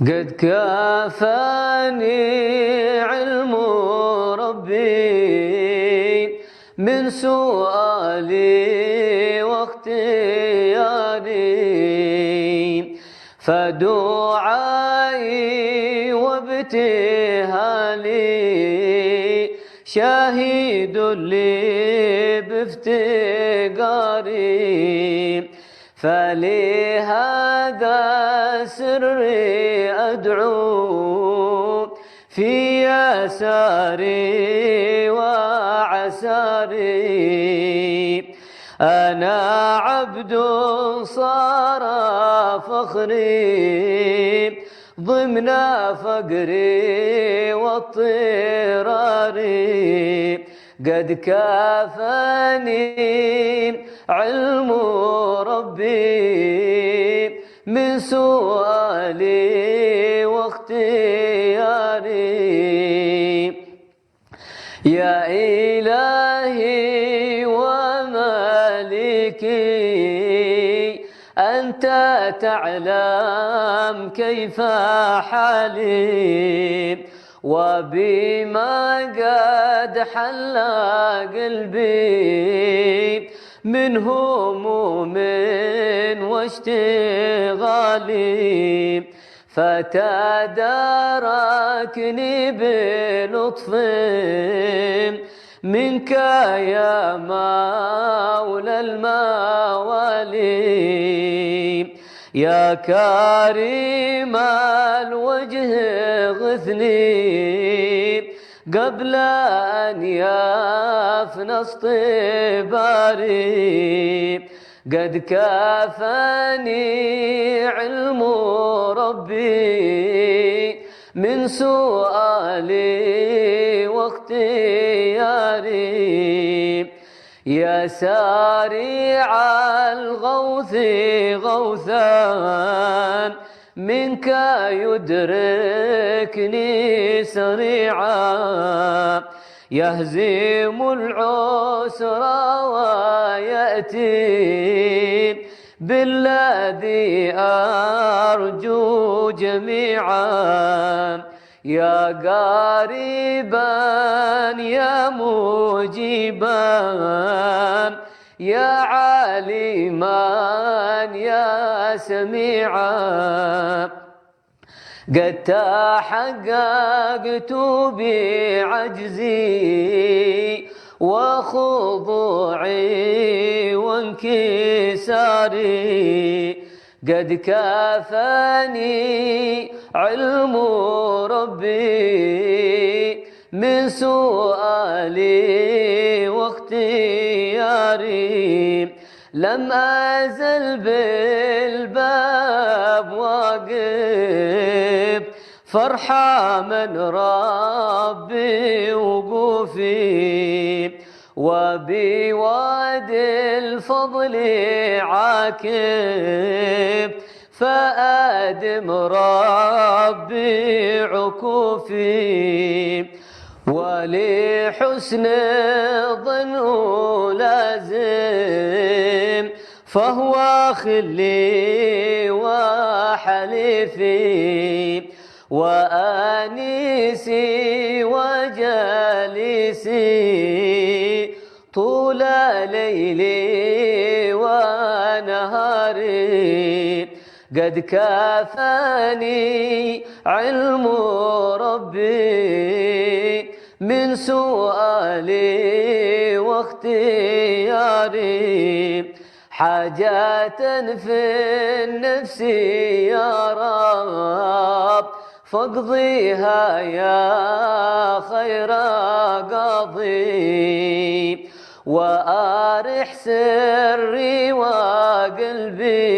قد كافاني علم ربي من سؤالي واختياري، فدعائي وابتهالي شاهد لي بافتقاري، فلهذا سري أدعو في يساري وعساري. أنا عبد صار فخري ضمن فقري واضطراري، قد كافاني علم ربي من سؤالي واختياري. يا إلهي ومالكي أنت تعلم كيف حالي، وبما قد حل قلبي من هموم واشتغالي، فتداركني بلطف منك يا مولى الموالي. يا كريم الوجه غثني قبل أن يفنى اصطباري، قد كافاني علم ربي من سؤالي واختياري. يا سريع الغوث غوثا منك يدركني سريعا، يهزم العسر ويأتي بالذي أرجو جميعا. يا قريبا يا مجيبا يا عالما يا سميعا، قد تحققت بعجزي وخضوعي وانكساري، قد كافاني علم ربي من سؤالي واختياري. لم أزل بالباب واقف فرحة من ربي وقوفي، وبوادي الفضل عاكف فأدم ربي عكوفي، ولحسن ظن لازم فهو خلي وحليفي، وآنيسي وجالسي طول ليلي ونهاري، قد كافاني علم ربي من سؤالي واختياري. حاجات في النفس يا رب فاقضيها يا خير قاضي، وأرح سري وقلبي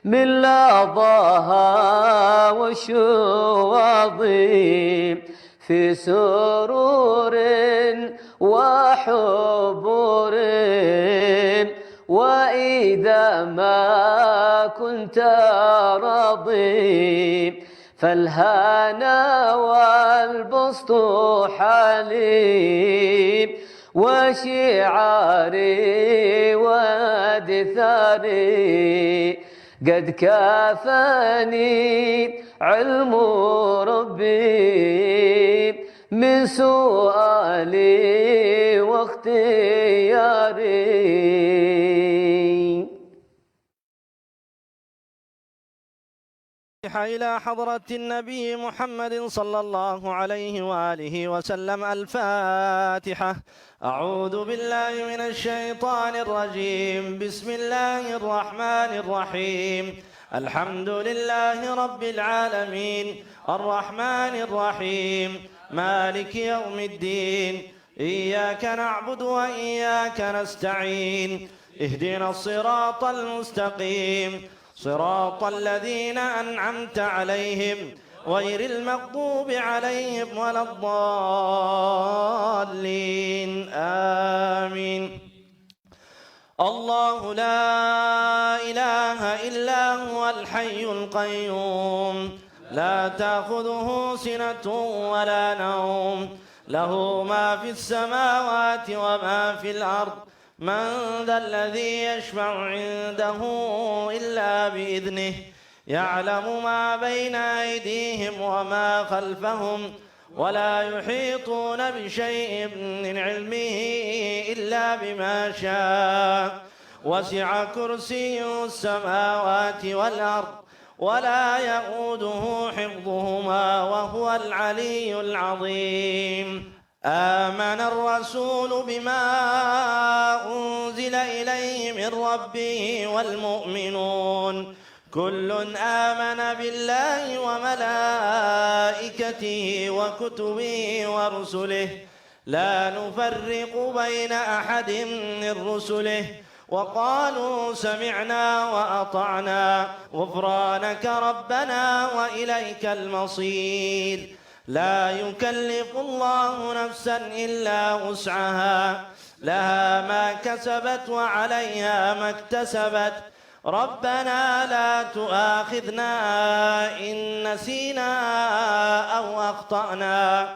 من لظاها وشواظي، في سرور وحبور وإذا ما كنت راضي، فالهنا والبسط حالي وشعاري ودثاري، قد كافاني علم ربي من سؤالي واختياري. إلى حضرة النبي محمد صلى الله عليه وآله وسلم. الفاتحة. أعوذ بالله من الشيطان الرجيم. بسم الله الرحمن الرحيم. الحمد لله رب العالمين الرحمن الرحيم مالك يوم الدين. إياك نعبد وإياك نستعين. اهدنا الصراط المستقيم صراط الذين أنعمت عليهم غير المغضوب عليهم ولا الضالين. آمين. الله لا إله إلا هو الحي القيوم لا تأخذه سنة ولا نوم له ما في السماوات وما في الأرض. من ذا الذي يشفع عنده إلا بإذنه يعلم ما بين أيديهم وما خلفهم ولا يحيطون بشيء من علمه إلا بما شاء. وسع كرسيه السماوات والأرض ولا يؤوده حفظهما وهو العلي العظيم. آمن الرسول بما أنزل إليه من ربه والمؤمنون كل آمن بالله وملائكته وكتبه ورسله لا نفرق بين أحد من رسله وقالوا سمعنا وأطعنا غفرانك ربنا وإليك المصير. لا يكلف الله نفسا إلا وسعها لها ما كسبت وعليها ما اكتسبت. ربنا لا تؤاخذنا إن نسينا أو أخطأنا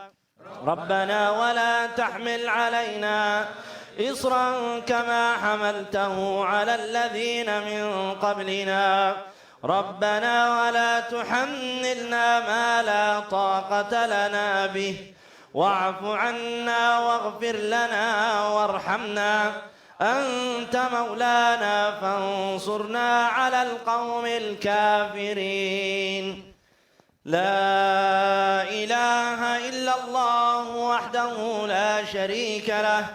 ربنا ولا تحمل علينا إصرا كما حملته على الذين من قبلنا. ربنا ولا تحملنا ما لا طاقة لنا به واعف عنا واغفر لنا وارحمنا أنت مولانا فانصرنا على القوم الكافرين. لا إله إلا الله وحده لا شريك له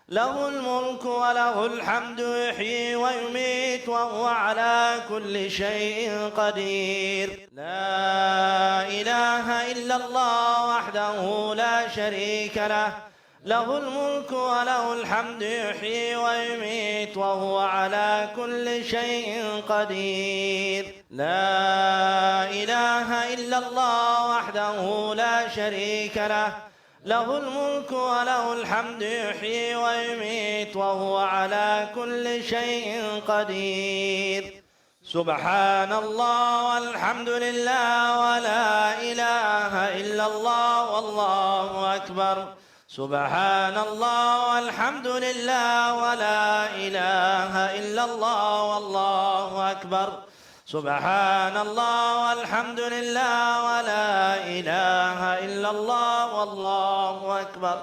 له الملك وله الحمد يحيي ويميت وهو على كل شيء قدير. لا إله إلا الله وحده لا شريك له له الملك وله الحمد يحيي ويميت وهو على كل شيء قدير. لا إله إلا الله وحده لا شريك له له الملك وله الحمد يحيي ويميت وهو على كل شيء قدير. سبحان الله والحمد لله ولا إله إلا الله والله أكبر. سبحان الله والحمد لله ولا إله إلا الله والله أكبر. سبحان الله والحمد لله ولا إله إلا الله والله أكبر.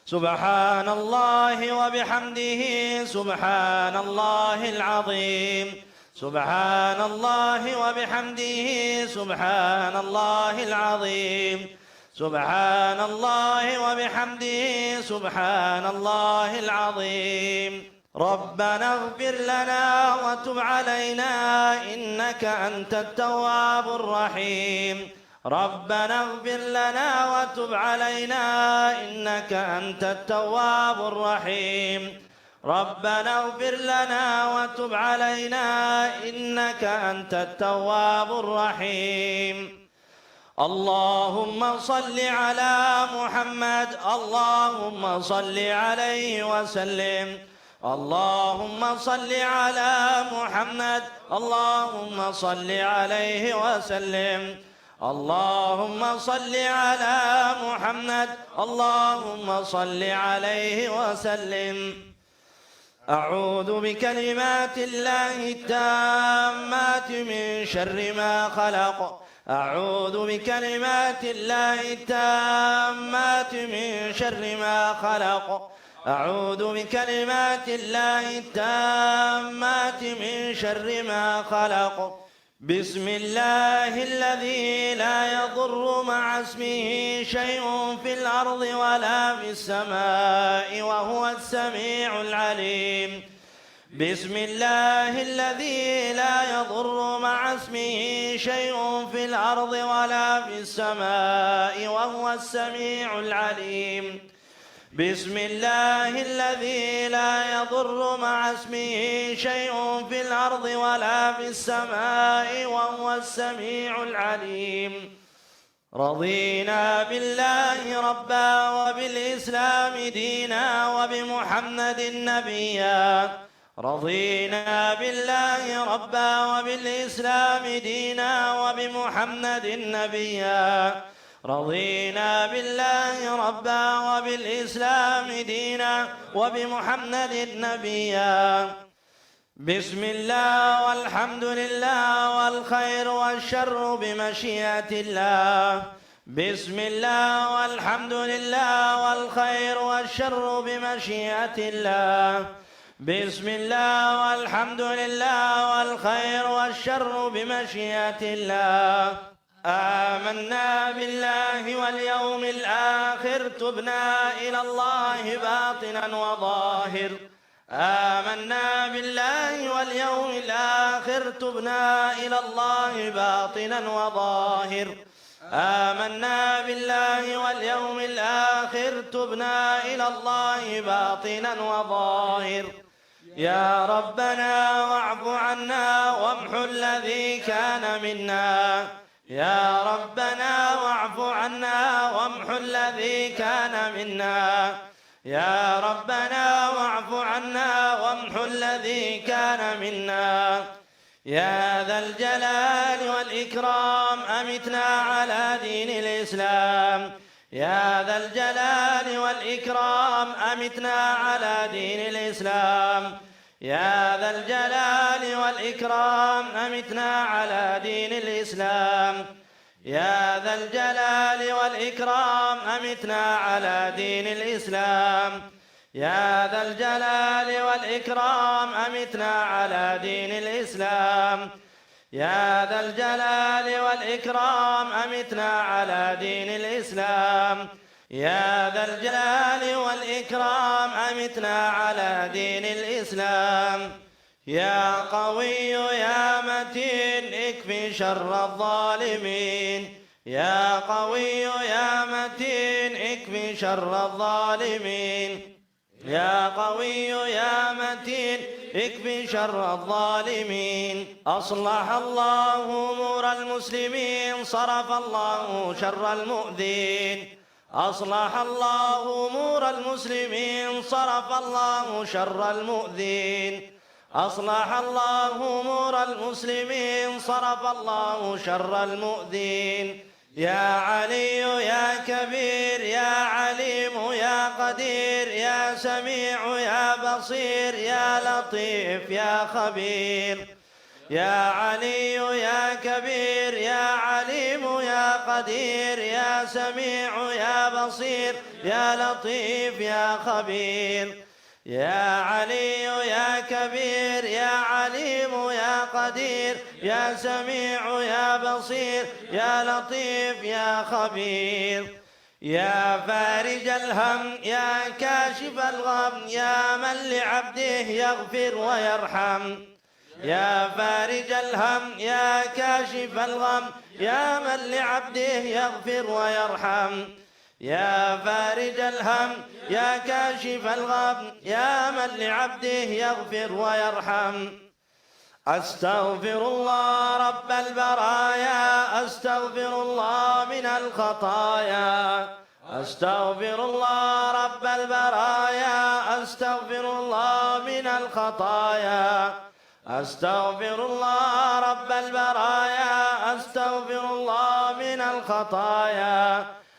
سبحان الله وبحمده سبحان الله العظيم. سبحان الله وبحمده سبحان الله العظيم. سبحان الله وبحمده سبحان الله العظيم. ربنا اغفر لنا وتب علينا إنك أنت التواب الرحيم. ربنا اغفر لنا وتب علينا إنك أنت التواب الرحيم. ربنا اغفر لنا وتب علينا إنك أنت التواب الرحيم. اللهم صل على محمد اللهم صل عليه وسلم. اللهم صل على محمد اللهم صل عليه وسلم. اللهم صل على محمد اللهم صل عليه وسلم. أعوذ بكلمات الله التامات من شر ما خلق. أعوذ بكلمات الله التامات من شر ما خلق. أعوذ بكلمات الله التامات من شر ما خلق. بسم الله الذي لا يضر مع اسمه شيء في الأرض ولا في السماء وهو السميع العليم. بسم الله الذي لا يضر مع اسمه شيء في الأرض ولا في السماء وهو السميع العليم. بسم الله الذي لا يضر مع اسمه شيء في الأرض ولا في السماء وهو السميع العليم. رضينا بالله ربا وبالإسلام دينا وبمحمد نبيا. رضينا بالله ربا وبالإسلام دينا وبمحمد نبيا. رضينا بالله ربا وبالإسلام دينا وبمحمد نبيا. بسم الله والحمد لله والخير والشر بمشيئة الله. بسم الله والحمد لله والخير والشر بمشيئة الله. بسم الله والحمد لله والخير والشر بمشيئة الله. آمنا بالله واليوم الآخر تبنا إلى الله باطنا وظاهر. آمنا بالله واليوم الآخر تبنا إلى الله باطنا وظاهر. آمنا بالله واليوم الآخر تبنا إلى الله باطنا وظاهر. يا ربنا واعف عنا وامحو الذي كان منا. يا ربنا واعف عنا وامحو الذي كان منا. يا ربنا واعف عنا وامحو الذي كان منا. يا ذا الجلال والإكرام أمتنا على دين الإسلام. يا ذا الجلال والإكرام أمتنا على دين الإسلام. يا ذا الجلال والإكرام أمتنا على دين الإسلام. يا ذا الجلال والإكرام أمتنا على دين الإسلام. يا ذا الجلال والإكرام أمتنا على دين الإسلام. يا ذا الجلال والإكرام أمتنا على دين الإسلام. يا ذا الجلال والإكرام أمتنا على دين الإسلام. يا قوي يا متين اكفي شر الظالمين. يا قوي يا متين اكفي شر الظالمين. يا قوي يا متين اكفي شر الظالمين. أصلح الله أمور المسلمين صرف الله شر المؤذين. أصلح الله أمور المسلمين صرف الله شر المؤذين. أصلح الله أمور المسلمين صرف الله شر المؤذين. يا علي يا كبير يا عليم يا قدير يا سميع يا بصير يا لطيف يا خبير. يا علي يا كبير يا عليم يا قدير يا سميع يا بصير يا لطيف يا خبير. يا علي يا كبير يا عليم يا قدير يا سميع يا بصير يا لطيف يا خبير. يا فارج الهم يا كاشف الغم يا من لعبده يغفر ويرحم. يا فارج الهم يا كاشف الغم يا من لعبده يغفر ويرحم. يا فارج الهم يا كاشف الغم يا من لعبده يغفر ويرحم. أستغفر الله رب البرايا أستغفر الله من الخطايا. أستغفر الله رب البرايا أستغفر الله من الخطايا. أستغفر الله رب البرايا أستغفر الله من الخطايا.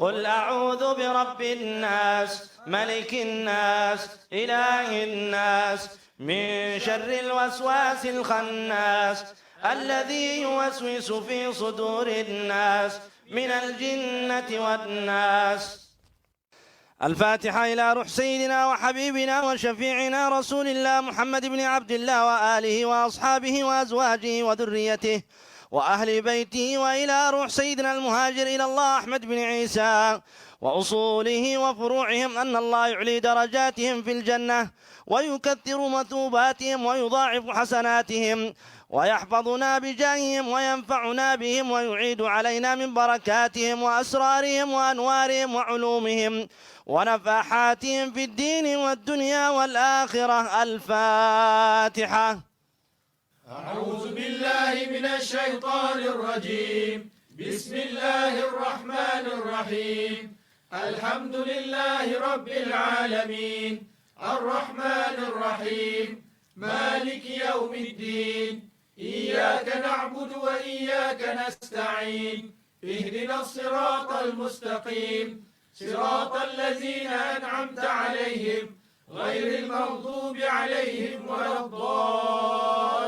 قل أعوذ برب الناس ملك الناس إله الناس من شر الوسواس الخناس الذي يوسوس في صدور الناس من الجنة والناس. الفاتحة إلى روح سيدنا وحبيبنا وشفيعنا رسول الله محمد بن عبد الله وآله وأصحابه وأزواجه وذريته وأهل بيته، وإلى روح سيدنا المهاجر إلى الله أحمد بن عيسى وأصوله وفروعهم أن الله يعلي درجاتهم في الجنة ويكثر مثوباتهم ويضاعف حسناتهم ويحفظنا بجاههم وينفعنا بهم ويعيد علينا من بركاتهم وأسرارهم وأنوارهم وعلومهم ونفحاتهم في الدين والدنيا والآخرة. الفاتحة. أعوذ بالله من الشيطان الرجيم. بسم الله الرحمن الرحيم. الحمد لله رب العالمين الرحمن الرحيم مالك يوم الدين. إياك نعبد وإياك نستعين. اهدنا الصراط المستقيم صراط الذين أنعمت عليهم غير المغضوب عليهم ولا الضالين.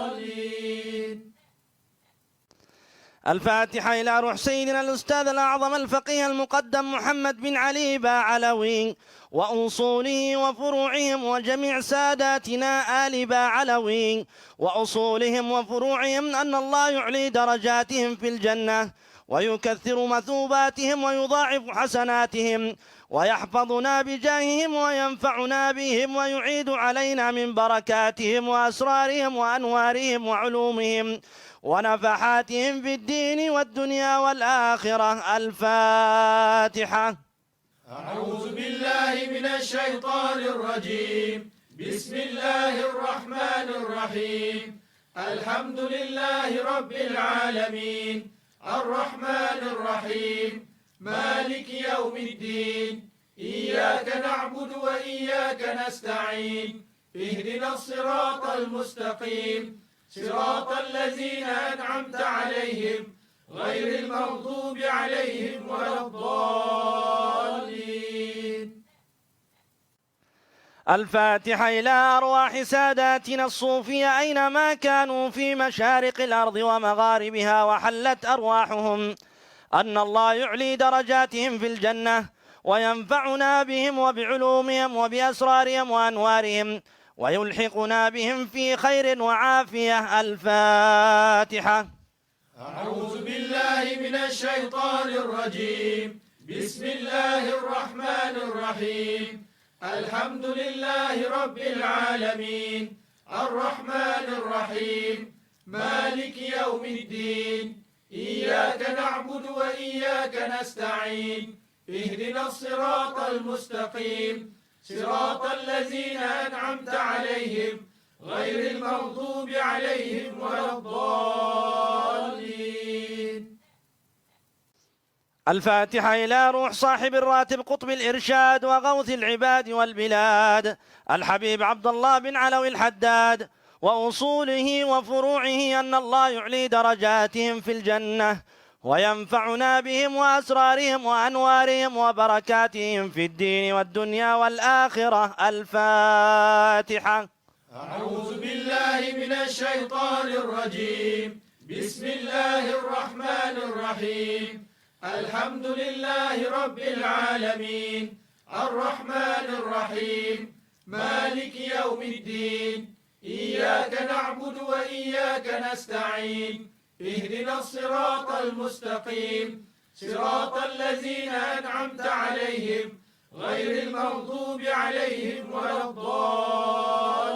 الفاتحة إلى روح سيدنا الأستاذ الأعظم الفقيه المقدم محمد بن علي باعلوي وأصوله وفروعهم وجميع ساداتنا آل باعلوي وأصولهم وفروعهم أن الله يعلي درجاتهم في الجنة ويكثر مثوباتهم ويضاعف حسناتهم ويحفظنا بجاههم وينفعنا بهم ويعيد علينا من بركاتهم وأسرارهم وأنوارهم وعلومهم ونفحاتهم في الدين والدنيا والآخرة. الفاتحة. أعوذ بالله من الشيطان الرجيم. بسم الله الرحمن الرحيم. الحمد لله رب العالمين الرحمن الرحيم مالك يوم الدين. إياك نعبد وإياك نستعين. اهدنا الصراط المستقيم صراط الذين أنعمت عليهم غير المغضوب عليهم ولا الضالين. الفاتحة إلى أرواح ساداتنا الصوفية أينما كانوا في مشارق الأرض ومغاربها وحلت أرواحهم أن الله يعلي درجاتهم في الجنة وينفعنا بهم وبعلومهم وبأسرارهم وأنوارهم ويلحقنا بهم في خير وعافية. الفاتحة. أعوذ بالله من الشيطان الرجيم. بسم الله الرحمن الرحيم. الحمد لله رب العالمين الرحمن الرحيم مالك يوم الدين. إياك نعبد وإياك نستعين. اهدنا الصراط المستقيم صراط الذين أنعمت عليهم غير المغضوب عليهم ولا الضالين. الفاتحة إلى روح صاحب الراتب قطب الإرشاد وغوث العباد والبلاد الحبيب عبد الله بن علوي الحداد وأصوله وفروعه أن الله يعلي درجاتهم في الجنة وينفعنا بهم وأسرارهم وأنوارهم وبركاتهم في الدين والدنيا والآخرة. الفاتحة. أعوذ بالله من الشيطان الرجيم. بسم الله الرحمن الرحيم. الحمد لله رب العالمين الرحمن الرحيم مالك يوم الدين. إياك نعبد وإياك نستعين. اهدنا الصراط المستقيم صراط الذين أنعمت عليهم غير المغضوب عليهم ولا الضالين.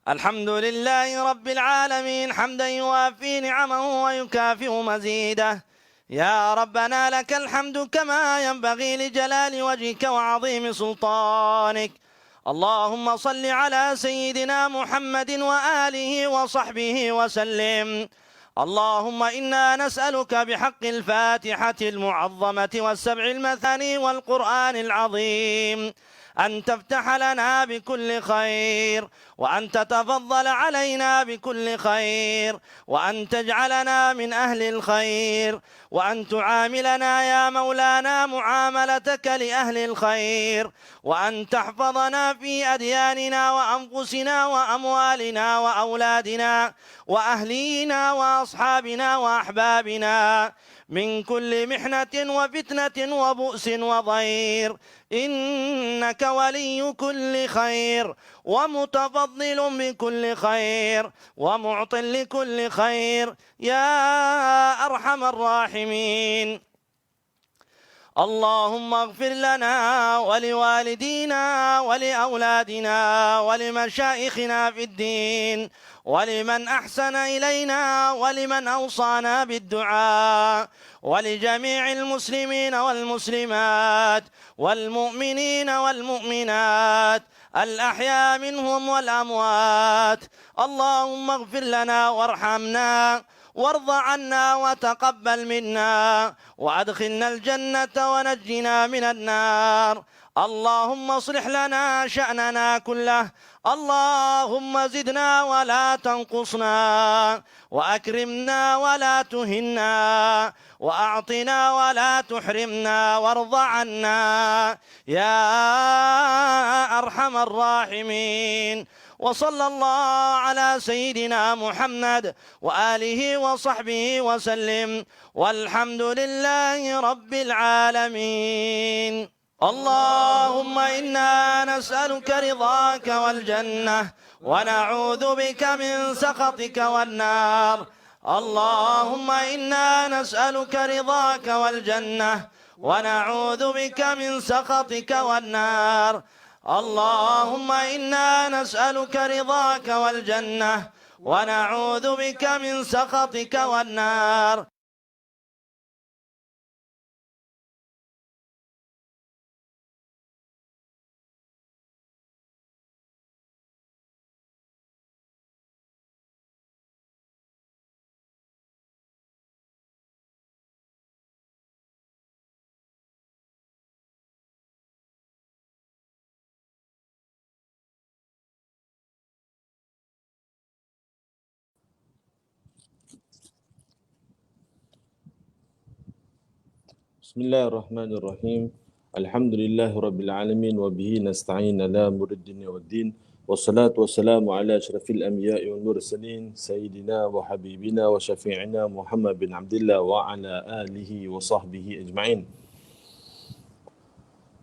الحمد لله رب العالمين حمدا يوافي نعمه ويكافئ مزيده. يا ربنا لك الحمد كما ينبغي لجلال وجهك وعظيم سلطانك. اللهم صل على سيدنا محمد وآله وصحبه وسلم. اللهم إنا نسألك بحق الفاتحة المعظمة والسبع المثاني والقرآن العظيم أن تفتح لنا بكل خير، وأن تتفضل علينا بكل خير، وأن تجعلنا من أهل الخير، وأن تعاملنا يا مولانا معاملتك لأهل الخير، وأن تحفظنا في أدياننا وأنفسنا وأموالنا وأولادنا وأهلينا وأصحابنا وأحبابنا من كل محنة وفتنة وبؤس وضير، إنك ولي كل خير ومتفضل بكل خير ومعط لكل خير يا أرحم الراحمين. اللهم اغفر لنا ولوالدينا ولأولادنا ولمشايخنا في الدين ولمن أحسن إلينا ولمن أوصانا بالدعاء ولجميع المسلمين والمسلمات والمؤمنين والمؤمنات الأحياء منهم والأموات. اللهم اغفر لنا وارحمنا وارض عنا وتقبل منا وأدخلنا الجنة ونجنا من النار. اللهم اصلح لنا شأننا كله، اللهم زدنا ولا تنقصنا، وأكرمنا ولا تهنا، وأعطنا ولا تحرمنا، وارض عنا يا أرحم الراحمين. وصلى الله على سيدنا محمد وآله وصحبه وسلم، والحمد لله رب العالمين. اللهم إنا نسألك رضاك والجنة ونعوذ بك من سخطك والنار. اللهم إنا نسألك رضاك والجنة ونعوذ بك من سخطك والنار. اللهم إنا نسألك رضاك والجنة ونعوذ بك من سخطك والنار. Bismillahirrahmanirrahim. Alhamdulillahirabbil wa bihi nasta'in ala umuri dunya waddin. Wassalatu wassalamu ala asyrafil anbiya'i wal mursalin sayyidina wa habibina wa syafi'ina Muhammad bin Abdullah wa ala alihi wa sahbihi ajma'in.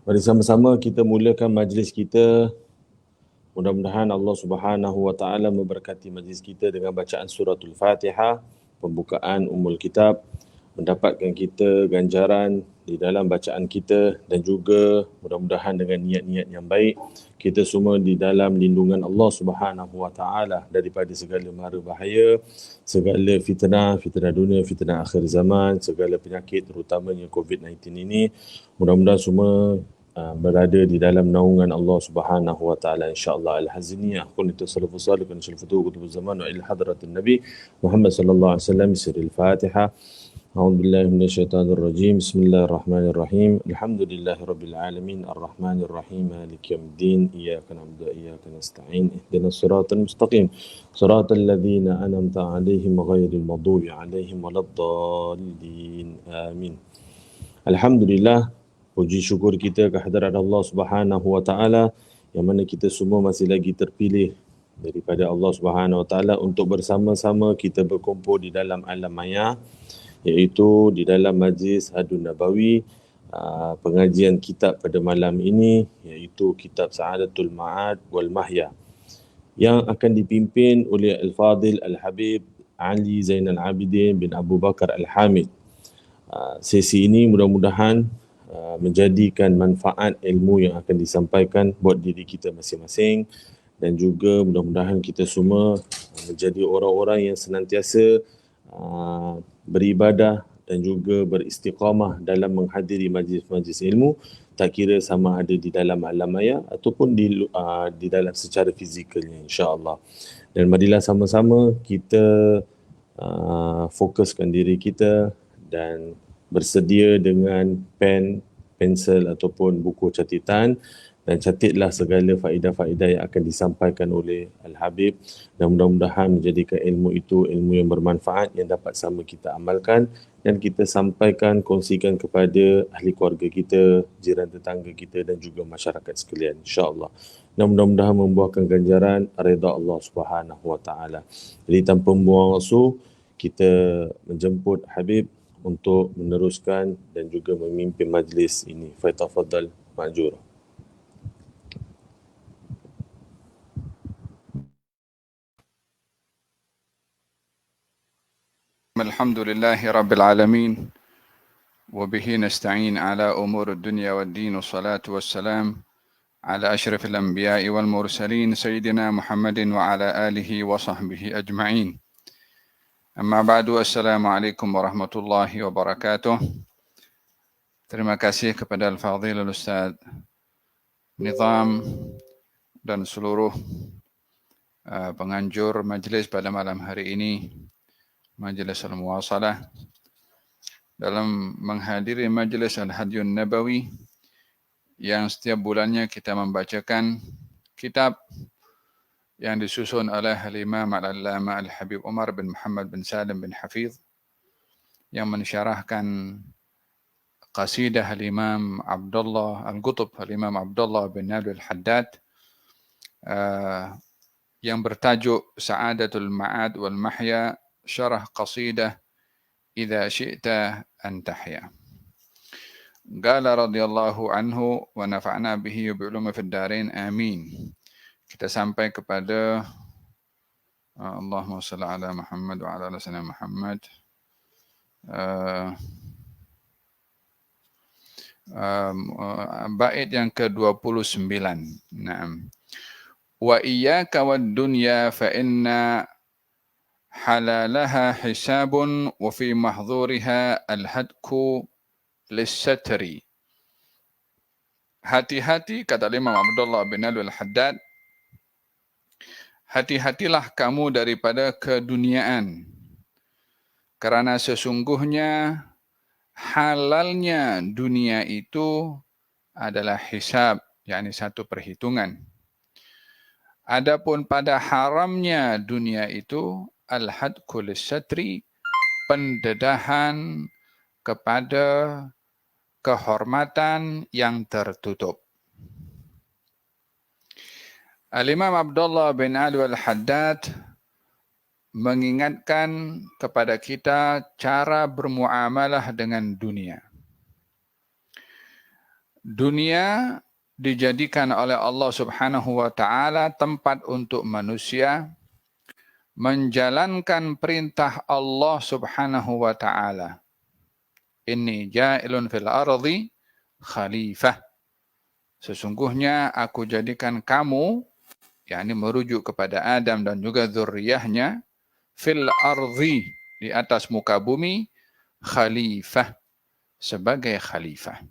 Mari sama-sama kita mulakan majlis kita. Mudah-mudahan Allah Subhanahu wa taala memberkati majlis kita dengan bacaan suratul Fatihah, pembukaan Ummul Kitab, mendapatkan kita ganjaran di dalam bacaan kita, dan juga mudah-mudahan dengan niat-niat yang baik kita semua di dalam lindungan Allah Subhanahu wa taala daripada segala mara bahaya, segala fitnah dunia, fitnah akhir zaman, segala penyakit terutamanya COVID-19 ini. Mudah-mudahan semua berada di dalam naungan Allah Subhanahu wa taala insyaallah. Al-Haziniyah qultu salafus salih kan salafatu kutub zaman wa ila hadratin nabi Muhammad sallallahu alaihi wasallam sirril Fatihah. A'udzu billahi minasyaitonir rajim. Bismillahirrahmanirrahim. Alhamdulillahirabbil alamin arrahmanir rahim maliki yaumiddin iyyaka na'budu wa iyyaka nasta'in ihdinas siratal mustaqim siratal ladzina an'amta 'alaihim ghairil maghdubi 'alaihim waladdallin. Amin. Alhamdulillah, puji syukur kita kehadrat Allah Subhanahu wa taala yang mana kita semua masih lagi terpilih daripada Allah Subhanahu wa taala untuk bersama-sama kita berkumpul di dalam alam maya, iaitu di dalam Majlis Hadun Nabawi, pengajian kitab pada malam ini, iaitu kitab Sa'adatul Ma'ad wal Mahya, yang akan dipimpin oleh Al-Fadil Al-Habib Ali Zainal Abidin bin Abu Bakar Al-Hamid. Sesi ini mudah-mudahan menjadikan manfaat ilmu yang akan disampaikan buat diri kita masing-masing, dan juga mudah-mudahan kita semua menjadi orang-orang yang senantiasa beribadah dan juga beristiqamah dalam menghadiri majlis-majlis ilmu, tak kira sama ada di dalam alam maya ataupun di dalam secara fizikalnya, insya-Allah. Dan marilah sama-sama kita fokuskan diri kita dan bersedia dengan pen, pensel ataupun buku catatan, dan catatlah segala faedah-faedah yang akan disampaikan oleh Al-Habib, dan mudah-mudahan menjadikan ilmu itu ilmu yang bermanfaat yang dapat sama kita amalkan dan kita sampaikan, kongsikan kepada ahli keluarga kita, jiran tetangga kita dan juga masyarakat sekalian, insya-Allah. Dan mudah-mudahan membuahkan ganjaran redha Allah Subhanahu Wa Taala. Jadi tanpa membuang waktu, kita menjemput Habib untuk meneruskan dan juga memimpin majlis ini. Faitafadhal ma'jura. الحمد لله رب العالمين وبه نستعين على أمور الدنيا والدين والصلاة والسلام على أشرف الأنبياء والمرسلين سيدنا محمد وعلى آله وصحبه أجمعين. أما بعد, Assalamualaikum warahmatullahi wabarakatuh. Terima kasih kepada Al-Fadhil Al-Ustaz Nizam dan seluruh penganjur majlis pada malam hari ini, Majlis Al-Muwasalah, dalam menghadiri Majlis Al-Hadiyun Nabawi yang setiap bulannya kita membacakan kitab yang disusun oleh Al-Imam Al-Allama Al-Habib Umar bin Muhammad bin Salim bin Hafidh yang mensyarahkan qasidah Al-Imam Abdullah Al-Qutb, Al-Imam Abdullah bin Nabil Al-Haddad yang bertajuk Sa'adatul Ma'ad wal Mahya Syarah Qasidah Idza Syi'ta an Tahya. Qala radhiyallahu anhu wa nafa'na bihi wa bi'ulumi fid darain amin. Kita sampai kepada Allahumma shalli ala Muhammad wa ala ali sayyidina Muhammad. Bait yang ke-29. Naam. Wa iyyaka wad dunya fa inna halalaha hisabun wa fi mahdhuriha al-hadku lis-satri. Hati-hati, kata Imam Abdullah bin Nabil Al-Haddad, hati-hatilah kamu daripada keduniaan, kerana sesungguhnya halalnya dunia itu adalah hisab, yakni satu perhitungan. Adapun pada haramnya dunia itu al-hadku lis-satri, pendedahan kepada kehormatan yang tertutup. Al-Imam Abdullah bin Ali Al-Haddad mengingatkan kepada kita cara bermuamalah dengan dunia. Dunia dijadikan oleh Allah Subhanahu wa taala tempat untuk manusia menjalankan perintah Allah Subhanahu wa taala. Inni ja'ilun fil ardi khalifah. Sesungguhnya aku jadikan kamu, yakni merujuk kepada Adam dan juga zurriyahnya, fil ardi, di atas muka bumi, khalifah, sebagai khalifah.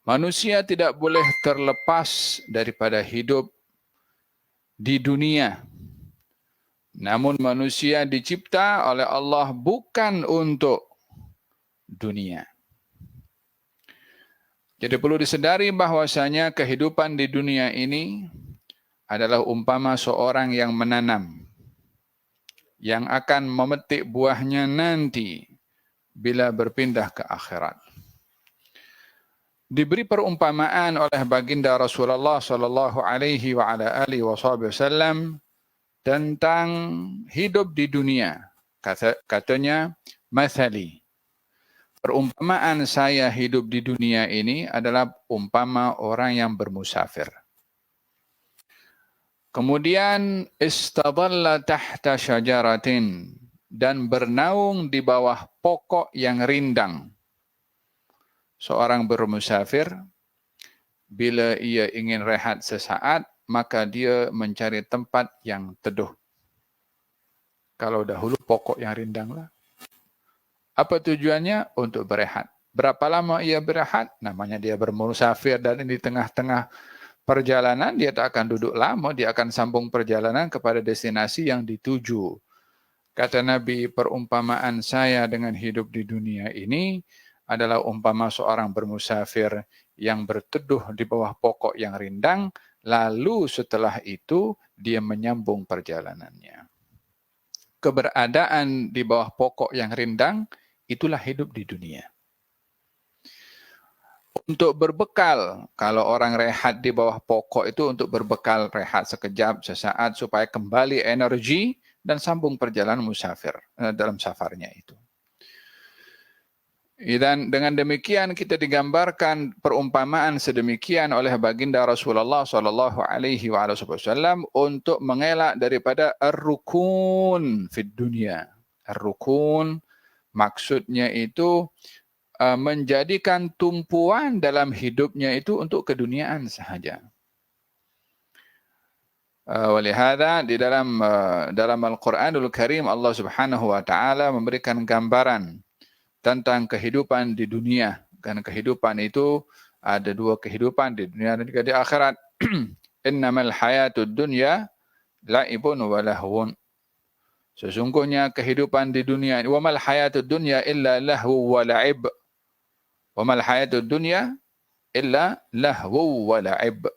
Manusia tidak boleh terlepas daripada hidup di dunia. Namun manusia dicipta oleh Allah bukan untuk dunia. Jadi perlu disedari bahwasanya kehidupan di dunia ini adalah umpama seorang yang menanam, yang akan memetik buahnya nanti bila berpindah ke akhirat. Diberi perumpamaan oleh baginda Rasulullah sallallahu alaihi wa ala alihi wasallam tentang hidup di dunia. Katanya, mathali, perumpamaan saya hidup di dunia ini adalah umpama orang yang bermusafir. Kemudian istadalla tahta syajaratin, dan bernaung di bawah pokok yang rindang. Seorang bermusafir, bila ia ingin rehat sesaat, maka dia mencari tempat yang teduh. Kalau dahulu pokok yang rindang lah. Apa tujuannya? Untuk berehat. Berapa lama ia berehat? Namanya dia bermusafir, dan di tengah-tengah perjalanan dia tak akan duduk lama, dia akan sambung perjalanan kepada destinasi yang dituju. Kata Nabi, perumpamaan saya dengan hidup di dunia ini adalah umpama seorang bermusafir yang berteduh di bawah pokok yang rindang, lalu setelah itu dia menyambung perjalanannya. Keberadaan di bawah pokok yang rindang, itulah hidup di dunia. Untuk berbekal, kalau orang rehat di bawah pokok itu untuk berbekal rehat sekejap, sesaat, supaya kembali energi dan sambung perjalanan musafir dalam safarnya itu. Dan dengan demikian kita digambarkan perumpamaan sedemikian oleh baginda Rasulullah SAW untuk mengelak daripada ar-rukun fid dunia. Ar-rukun maksudnya itu menjadikan tumpuan dalam hidupnya itu untuk keduniaan sahaja. Walihada di dalam Al-Quranul Karim Allah Subhanahu wa taala memberikan gambaran tentang kehidupan di dunia. Karena kehidupan itu ada dua kehidupan di dunia dan juga di akhirat. Innamal hayatud dunya la'ibun wa lahwun. Sesungguhnya kehidupan di dunia, wa mal hayatud dunya illa lahu wa la'ib. Wa mal hayatud dunya illa lahu wa la'ib.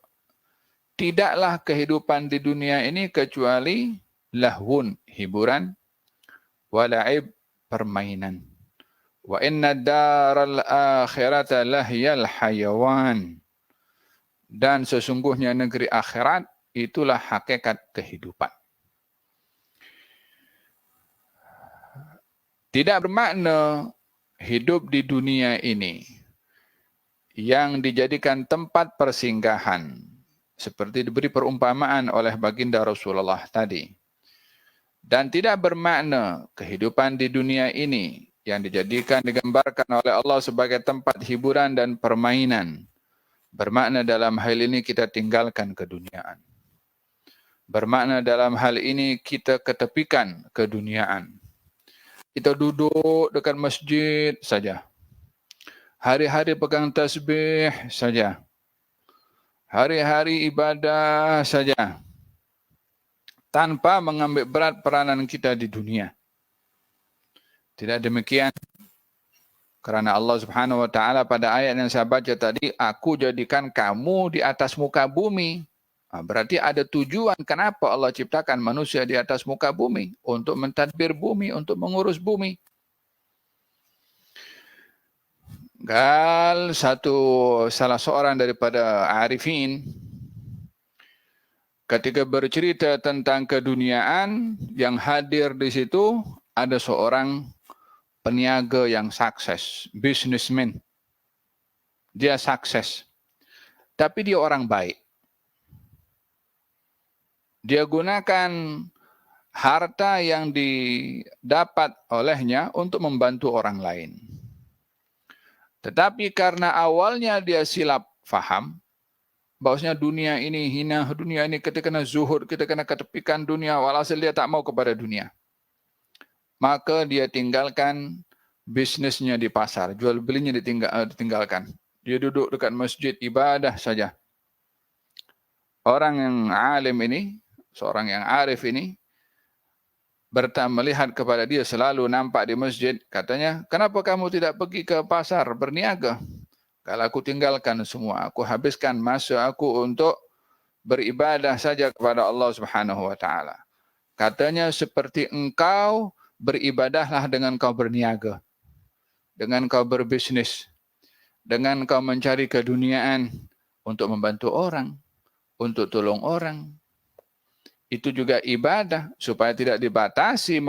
Tidaklah kehidupan di dunia ini kecuali lahwun, hiburan, wa la'ib, permainan. Wa inna daral akhirata lahiyal hayawan. Dan sesungguhnya negeri akhirat itulah hakikat kehidupan. Tidak bermakna hidup di dunia ini yang dijadikan tempat persinggahan, seperti diberi perumpamaan oleh baginda Rasulullah tadi. Dan tidak bermakna kehidupan di dunia ini yang digambarkan oleh Allah sebagai tempat hiburan dan permainan. Bermakna dalam hal ini kita tinggalkan keduniaan. Bermakna dalam hal ini kita ketepikan keduniaan. Kita duduk dekat masjid saja. Hari-hari pegang tasbih saja. Hari-hari ibadah saja. Tanpa mengambil berat peranan kita di dunia. Tidak demikian. Karena Allah Subhanahu wa taala pada ayat yang saya baca tadi, aku jadikan kamu di atas muka bumi. Berarti ada tujuan kenapa Allah ciptakan manusia di atas muka bumi. Untuk mentadbir bumi, untuk mengurus bumi. Salah seorang daripada arifin, ketika bercerita tentang keduniaan, yang hadir di situ ada seorang peniaga yang sukses, businessman. Dia sukses. Tapi dia orang baik. Dia gunakan harta yang didapat olehnya untuk membantu orang lain. Tetapi karena awalnya dia silap faham, bahwasanya dunia ini hina, dunia ini kita kena zuhud, kita kena ketepikan dunia, walhasil dia tak mau kepada dunia. Maka dia tinggalkan bisnisnya di pasar, jual belinya ditinggalkan. Dia duduk dekat masjid ibadah saja. Orang yang alim ini, seorang yang arif ini, melihat kepada dia selalu nampak di masjid, katanya, kenapa kamu tidak pergi ke pasar berniaga? Kalau aku tinggalkan semua, aku habiskan masa aku untuk beribadah saja kepada Allah Subhanahu wa taala. Katanya seperti engkau beribadahlah dengan kau berniaga, dengan kau berbisnis, dengan kau mencari keduniaan untuk membantu orang, untuk tolong orang. Itu juga ibadah supaya tidak dibatasi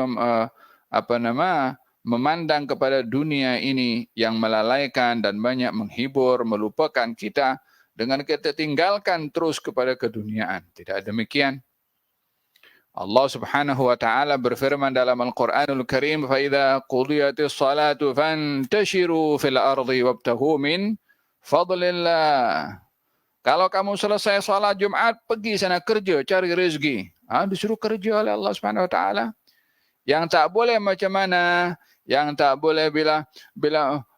memandang kepada dunia ini yang melalaikan dan banyak menghibur, melupakan kita dengan kita tinggalkan terus kepada keduniaan. Tidak demikian. Allah Subhanahu wa taala berfirman dalam Al-Qur'anul Karim, "Fa idza qudiyatis salatu fantashiru fil ardi wabtaghu min fadlillah." Kalau kamu selesai salat Jumat, pergi sana kerja, cari rezeki. Disuruh kerja oleh Allah Subhanahu wa taala. Yang tak boleh macam mana? Yang tak boleh bila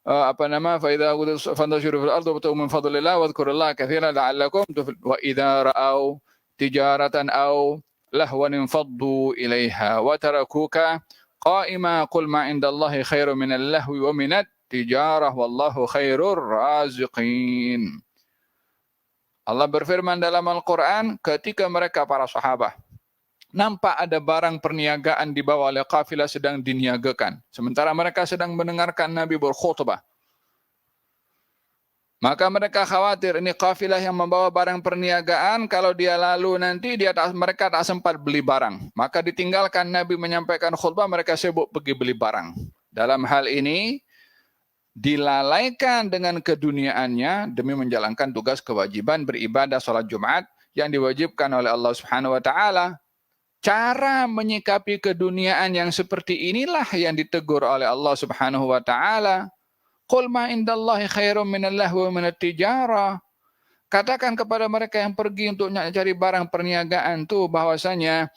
fa idza fantashiru fil ardi wabtaghu min fadlillah wadhkurullaha katsiran la'allakum tuflihun. Wa idza ra'au tijaratan aw lahwan infaddu ilaiha wa tarakuka qa'ima qul ma indallahi khairu minal lahwi wa minat tijarah wallahu khairur raziqin. Allah berfirman dalam Al-Quran ketika mereka para sahabat nampak ada barang perniagaan dibawa oleh kafilah sedang diniagakan. Sementara mereka sedang mendengarkan Nabi berkhutbah. Maka mereka khawatir ini kafilah yang membawa barang perniagaan, kalau dia lalu nanti mereka tak sempat beli barang. Maka ditinggalkan Nabi menyampaikan khutbah, mereka sibuk pergi beli barang. Dalam hal ini, dilalaikan dengan keduniaannya demi menjalankan tugas kewajiban beribadah salat Jumat yang diwajibkan oleh Allah Subhanahu wa taala. Cara menyikapi keduniaan yang seperti inilah yang ditegur oleh Allah Subhanahu wa taala. Qul ma indallahi khairum minal lahwi wa minat tijarah. Katakan kepada mereka yang pergi untuk cari barang perniagaan itu bahwasanya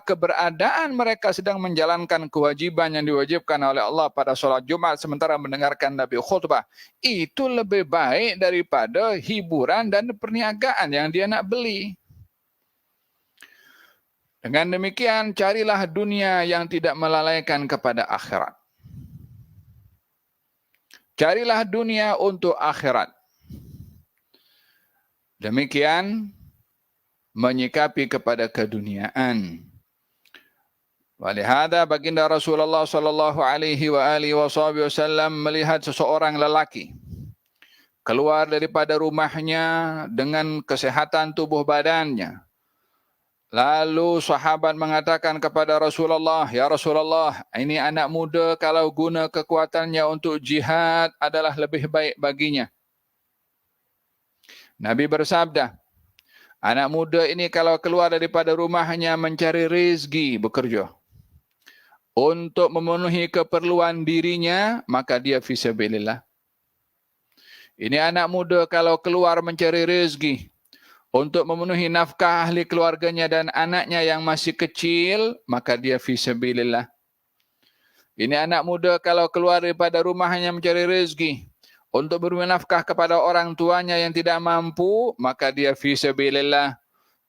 keberadaan mereka sedang menjalankan kewajiban yang diwajibkan oleh Allah pada sholat Jumat sementara mendengarkan Nabi khutbah. Itu lebih baik daripada hiburan dan perniagaan yang dia nak beli. Dengan demikian, carilah dunia yang tidak melalaikan kepada akhirat. Carilah dunia untuk akhirat. Demikian menyikapi kepada keduniaan. Walihada baginda Rasulullah sallallahu alaihi wasallam melihat seseorang lelaki keluar daripada rumahnya dengan kesehatan tubuh badannya. Lalu sahabat mengatakan kepada Rasulullah, "Ya Rasulullah, ini anak muda kalau guna kekuatannya untuk jihad adalah lebih baik baginya." Nabi bersabda, anak muda ini kalau keluar daripada rumahnya mencari rezeki bekerja untuk memenuhi keperluan dirinya, maka dia fisabilillah. Ini anak muda kalau keluar mencari rezeki untuk memenuhi nafkah ahli keluarganya dan anaknya yang masih kecil, maka dia fisabilillah. Ini anak muda kalau keluar daripada rumahnya mencari rezeki untuk memberi nafkah kepada orang tuanya yang tidak mampu, maka dia fisabilillah.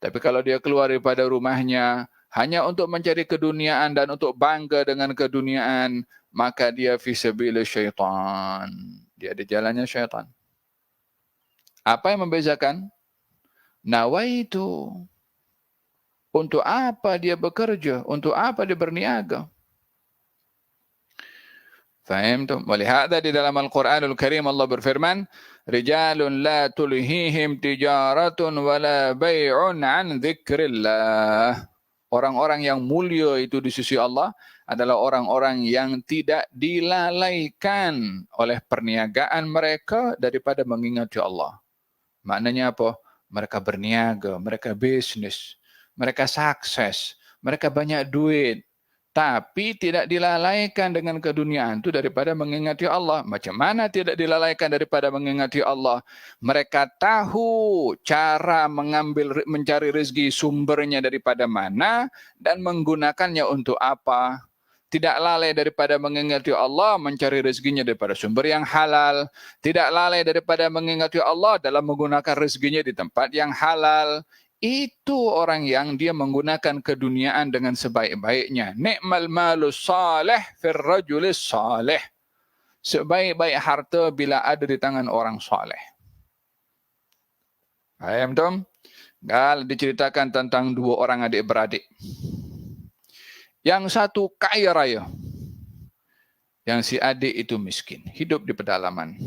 Tapi kalau dia keluar daripada rumahnya hanya untuk mencari keduniaan dan untuk bangga dengan keduniaan, maka dia fisabilillah syaitan. Dia ada jalannya syaitan. Apa yang membezakan? Nawaitu. Untuk apa dia bekerja? Untuk apa dia berniaga? Fahimtum? Walihada di dalam Al-Quranul Karim Allah berfirman, Rijalun la tulhihim tijaratun wala bay'un an dzikrillah. Orang-orang yang mulia itu di sisi Allah adalah orang-orang yang tidak dilalaikan oleh perniagaan mereka daripada mengingati Allah. Maknanya apa? Mereka berniaga, mereka bisnis, mereka sukses, mereka banyak duit. Tapi tidak dilalaikan dengan keduniaan itu daripada mengingati Allah. Macam mana tidak dilalaikan daripada mengingati Allah? Mereka tahu cara mencari rezeki sumbernya daripada mana dan menggunakannya untuk apa. Tidak lalai daripada mengingati Allah, mencari rezekinya daripada sumber yang halal. Tidak lalai daripada mengingati Allah dalam menggunakan rezekinya di tempat yang halal. Itu orang yang dia menggunakan keduniaan dengan sebaik-baiknya. Ni'mal malus salih fir rajulis salih. Sebaik-baik harta bila ada di tangan orang saleh. Paham tak? Kalau diceritakan tentang dua orang adik-beradik. Yang satu kaya raya. Yang si adik itu miskin. Hidup di pedalaman.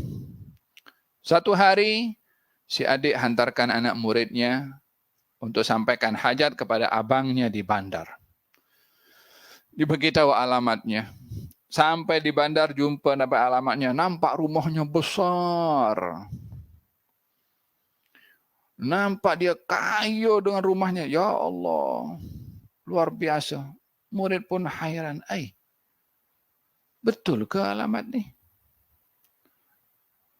Satu hari, si adik hantarkan anak muridnya untuk sampaikan hajat kepada abangnya di bandar. Diberitahu alamatnya. Sampai di bandar jumpa dapat alamatnya. Nampak rumahnya besar. Nampak dia kaya dengan rumahnya. Ya Allah. Luar biasa. Murid pun hairan. Betul ke alamat ni?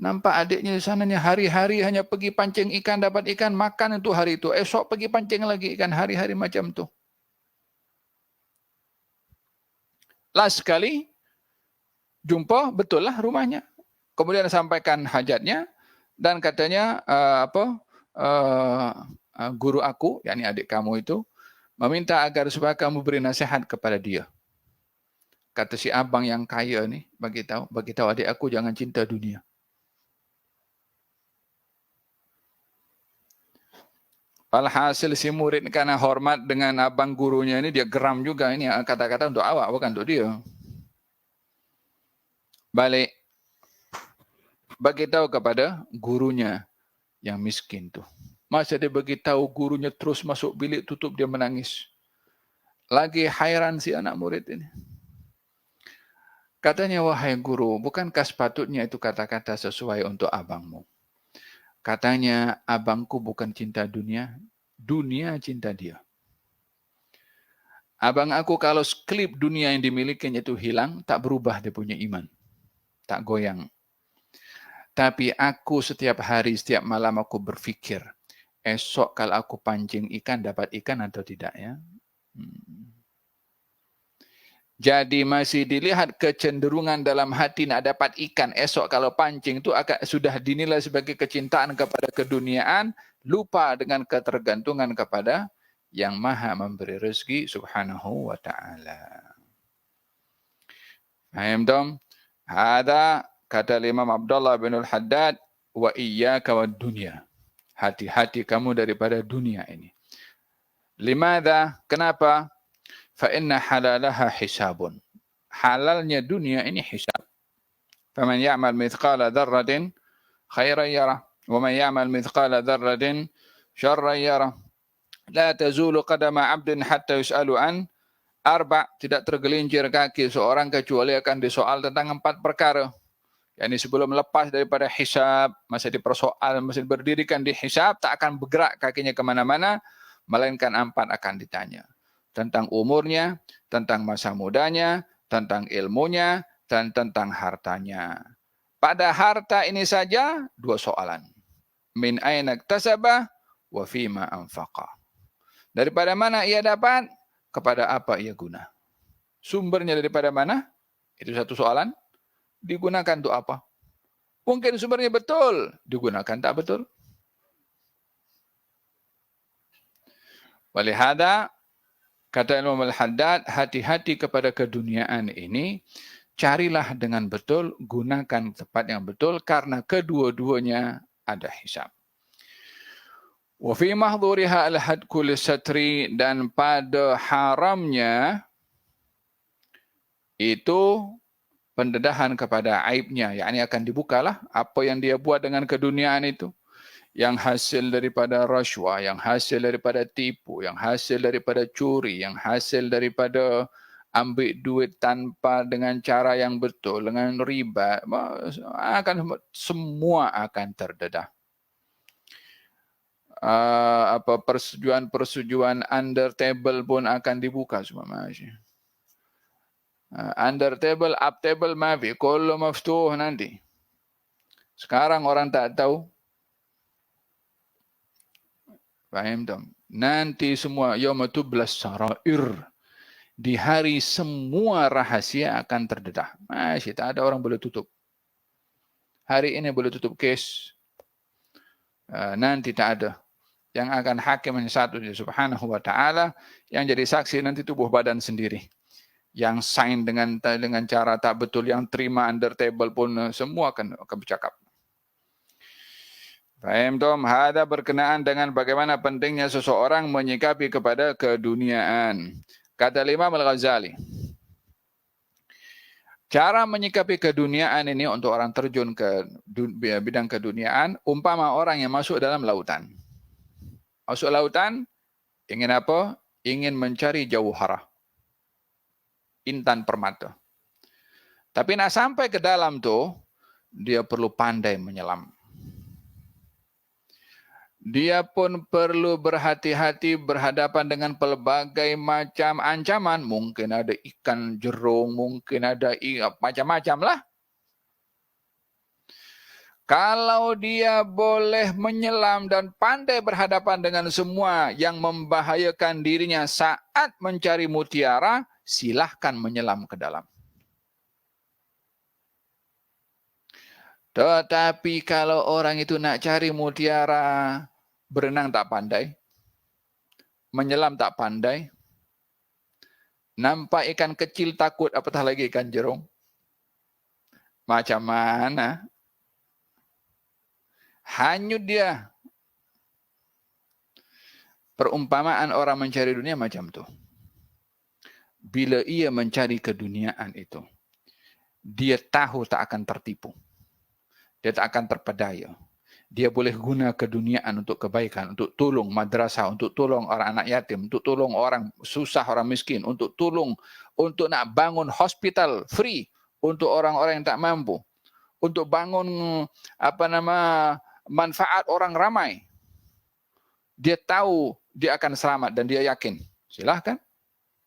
Nampak adiknya di sananya hari-hari hanya pergi pancing ikan, dapat ikan, makan itu hari itu. Esok pergi pancing lagi ikan, hari-hari macam tu. Last sekali, jumpa, betul lah rumahnya. Kemudian sampaikan hajatnya, dan katanya, guru aku, yakni adik kamu itu, meminta agar supaya kamu beri nasihat kepada dia. Kata si abang yang kaya ni, bagi tahu adik aku jangan cinta dunia. Alhasil si murid karena hormat dengan abang gurunya ini, dia geram juga. Ini kata-kata untuk awak, bukan untuk dia. Balik, bagi tahu kepada gurunya yang miskin tu. Masa dia bagi tahu gurunya terus masuk bilik tutup, dia menangis. Lagi hairan si anak murid ini. Katanya, wahai guru, bukankah sepatutnya itu kata-kata sesuai untuk abangmu? Katanya, abangku bukan cinta dunia, dunia cinta dia. Abang aku kalau klip dunia yang dimilikinya itu hilang, tak berubah dia punya iman. Tak goyang. Tapi aku setiap hari, setiap malam aku berfikir, esok kalau aku pancing ikan, dapat ikan atau tidak ya? Jadi masih dilihat kecenderungan dalam hati nak dapat ikan. Esok kalau pancing itu akan sudah dinilai sebagai kecintaan kepada keduniaan. Lupa dengan ketergantungan kepada yang maha memberi rezeki subhanahu wa ta'ala. Faham dong? Hada kata Imam Abdullah bin Al-Haddad. Wa iyyaka wad dunya. Hati-hati kamu daripada dunia ini. Limadha? Kenapa? فَإِنَّ حَلَالَهَا حِسَابٌ. Halalnya dunia ini hisab. فَمَنْ يَعْمَلْ مِثْقَالَ ذَرَّةٍ خَيْرًا يَرَهُ وَمَنْ يَعْمَلْ مِثْقَالَ ذَرَّةٍ شَرًّا يَرَهُ لَا تَزُولُ قَدَمَ عَبْدٍ حَتَّى يُسْأَلُ عَنْ أَرْبَعٍ. Tidak tergelincir kaki seorang kecuali akan disoal tentang 4 perkara. Yani sebelum lepas daripada hisab, masa dipersoal, masa berdirikan di hisab, tak akan bergerak kakinya kemana-mana, melainkan 4 akan ditanya. Tentang umurnya, tentang masa mudanya, tentang ilmunya, dan tentang hartanya. Pada harta ini saja 2 soalan. Min aina iktasaba wa fima anfaqa. Daripada mana ia dapat, kepada apa ia guna. Sumbernya daripada mana? Itu 1 soalan. Digunakan untuk apa? Mungkin sumbernya betul, digunakan tak betul. Walihada kata Imam Al-Haddad, hati-hati kepada keduniaan ini, carilah dengan betul, gunakan tepat yang betul, karena kedua-duanya ada hisab. Wa fi mahdhuriha al-hadku lis-satri, dan pada haramnya itu pendedahan kepada aibnya, yakni akan dibukalah apa yang dia buat dengan keduniaan itu. Yang hasil daripada rasuah, yang hasil daripada tipu, yang hasil daripada curi, yang hasil daripada ambil duit tanpa dengan cara yang betul, dengan riba, semua akan terdedah. Persetujuan under table pun akan dibuka semua. Under table, up table, mafi, kullu maftuh nanti. Sekarang orang tak tahu. Faham tak? Nanti semua yaumatublas sarair. Di hari semua rahasia akan terdedah. Masih tak ada orang boleh tutup. Hari ini boleh tutup kes. Nanti tak ada. Yang akan hakim hanya satu, subhanahu wa ta'ala. Yang jadi saksi nanti tubuh badan sendiri. Yang sign dengan cara tak betul, yang terima under table pun semua akan bercakap. Faham Tom? Hada berkenaan dengan bagaimana pentingnya seseorang menyikapi kepada keduniaan. Kata Imam Al-Ghazali, cara menyikapi keduniaan ini untuk orang terjun ke bidang keduniaan, umpama orang yang masuk dalam lautan. Masuk lautan, ingin apa? Ingin mencari jauharah. Intan permata. Tapi nak sampai ke dalam tu, dia perlu pandai menyelam. Dia pun perlu berhati-hati berhadapan dengan pelbagai macam ancaman. Mungkin ada ikan jerung, mungkin ada macam-macam lah. Kalau dia boleh menyelam dan pandai berhadapan dengan semua yang membahayakan dirinya saat mencari mutiara, silahkan menyelam ke dalam. Tetapi kalau orang itu nak cari mutiara, berenang tak pandai, menyelam tak pandai, Nampak ikan kecil takut, apatah lagi ikan jerung. Macam mana? Hanyut dia. Perumpamaan orang mencari dunia macam tu. Bila ia mencari keduniaan itu, dia tahu tak akan tertipu. Dia tak akan terpedaya. Dia boleh guna keduniaan untuk kebaikan, untuk tolong madrasah, untuk tolong orang anak yatim, untuk tolong orang susah, orang miskin, untuk tolong, untuk nak bangun hospital free untuk orang-orang yang tak mampu, untuk bangun manfaat orang ramai. Dia tahu dia akan selamat dan dia yakin. Silahkan.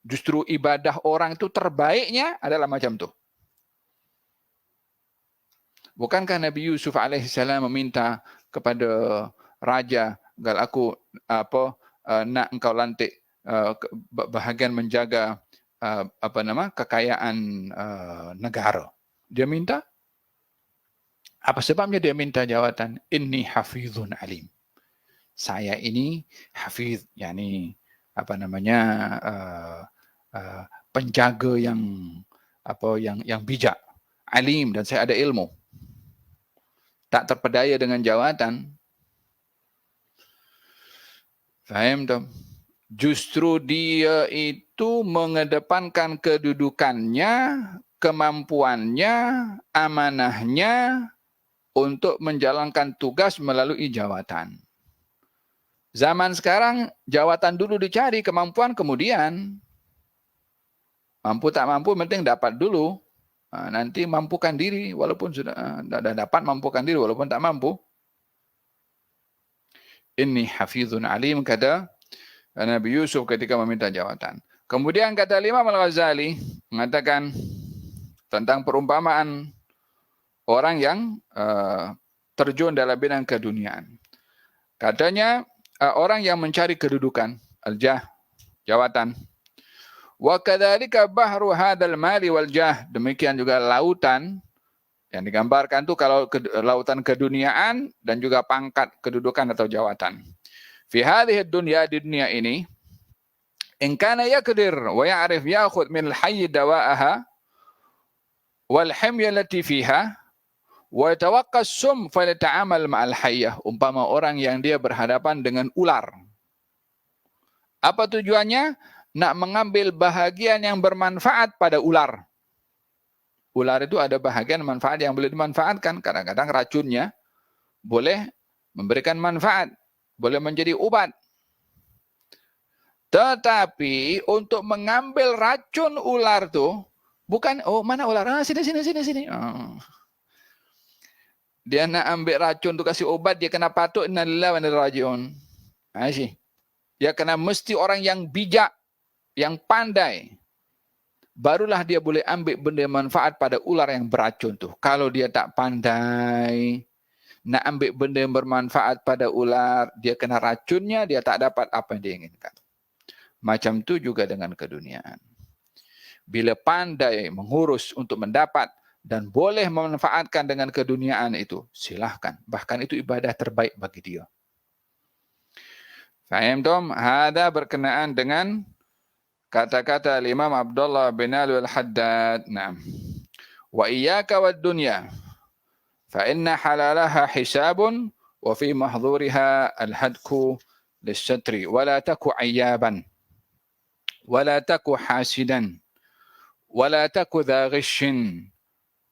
Justru ibadah orang itu terbaiknya adalah macam tu. Bukankah Nabi Yusuf alaihissalam meminta kepada raja, "Gal aku nak engkau lantik bahagian menjaga kekayaan negara." Dia minta. Apa sebabnya dia minta jawatan? Inni hafizun alim. Saya ini hafiz, yakni penjaga yang bijak, alim, dan saya ada ilmu. Tak terpedaya dengan jawatan. Faham tak? Justru dia itu mengedepankan kedudukannya, kemampuannya, amanahnya untuk menjalankan tugas melalui jawatan. Zaman sekarang, jawatan dulu dicari, kemampuan kemudian. Mampu tak mampu, penting dapat dulu. Nanti mampukan diri, walaupun sudah dapat, mampukan diri, walaupun tak mampu. Inni hafizun alim, kata Nabi Yusuf ketika meminta jawatan. Kemudian kata Imam Al-Ghazali, mengatakan tentang perumpamaan orang yang terjun dalam bidang keduniaan. Katanya, orang yang mencari kedudukan, al-jah, jawatan. Wa kadzalika bahru hadzal mali wal jah. Demikian juga lautan yang digambarkan tu kalau lautan keduniaan dan juga pangkat kedudukan atau jawatan. Fi hadhihi dunya, di dunia ini, in kana yaqdir wa ya'rif ya'khudh min al-hayy dawa'aha wal hamya allati fiha wa yatawaqqa as-sum falyata'amal ma'al hayyah. Umpama orang yang dia berhadapan dengan ular. Apa tujuannya? Nak mengambil bahagian yang bermanfaat pada ular. Ular itu ada bahagian manfaat yang boleh dimanfaatkan. Kadang-kadang racunnya boleh memberikan manfaat, boleh menjadi obat. Tetapi untuk mengambil racun ular tu bukan, oh mana ular? Sini. Dia nak ambil racun tu kasih obat, dia kena patut innalillahi wa inna ilaihi raji'un. Dia kena mesti orang yang bijak, yang pandai, barulah dia boleh ambil benda manfaat pada ular yang beracun tu. Kalau dia tak pandai nak ambil benda yang bermanfaat pada ular, dia kena racunnya, dia tak dapat apa yang dia inginkan. Macam tu juga dengan keduniaan. Bila pandai mengurus untuk mendapat dan boleh memanfaatkan dengan keduniaan itu, silahkan. Bahkan itu ibadah terbaik bagi dia. Faham tom? Hada berkenaan dengan kata-kata Imam Abdullah bin Alwi al-Haddad. Naam. Wa iyyaka wad dunya fa inna halalaha hisabun wa fi mahdhuriha al-hadku lis-satri wa la taku ayyaban wa la taku hasidan wa la taku dha ghishin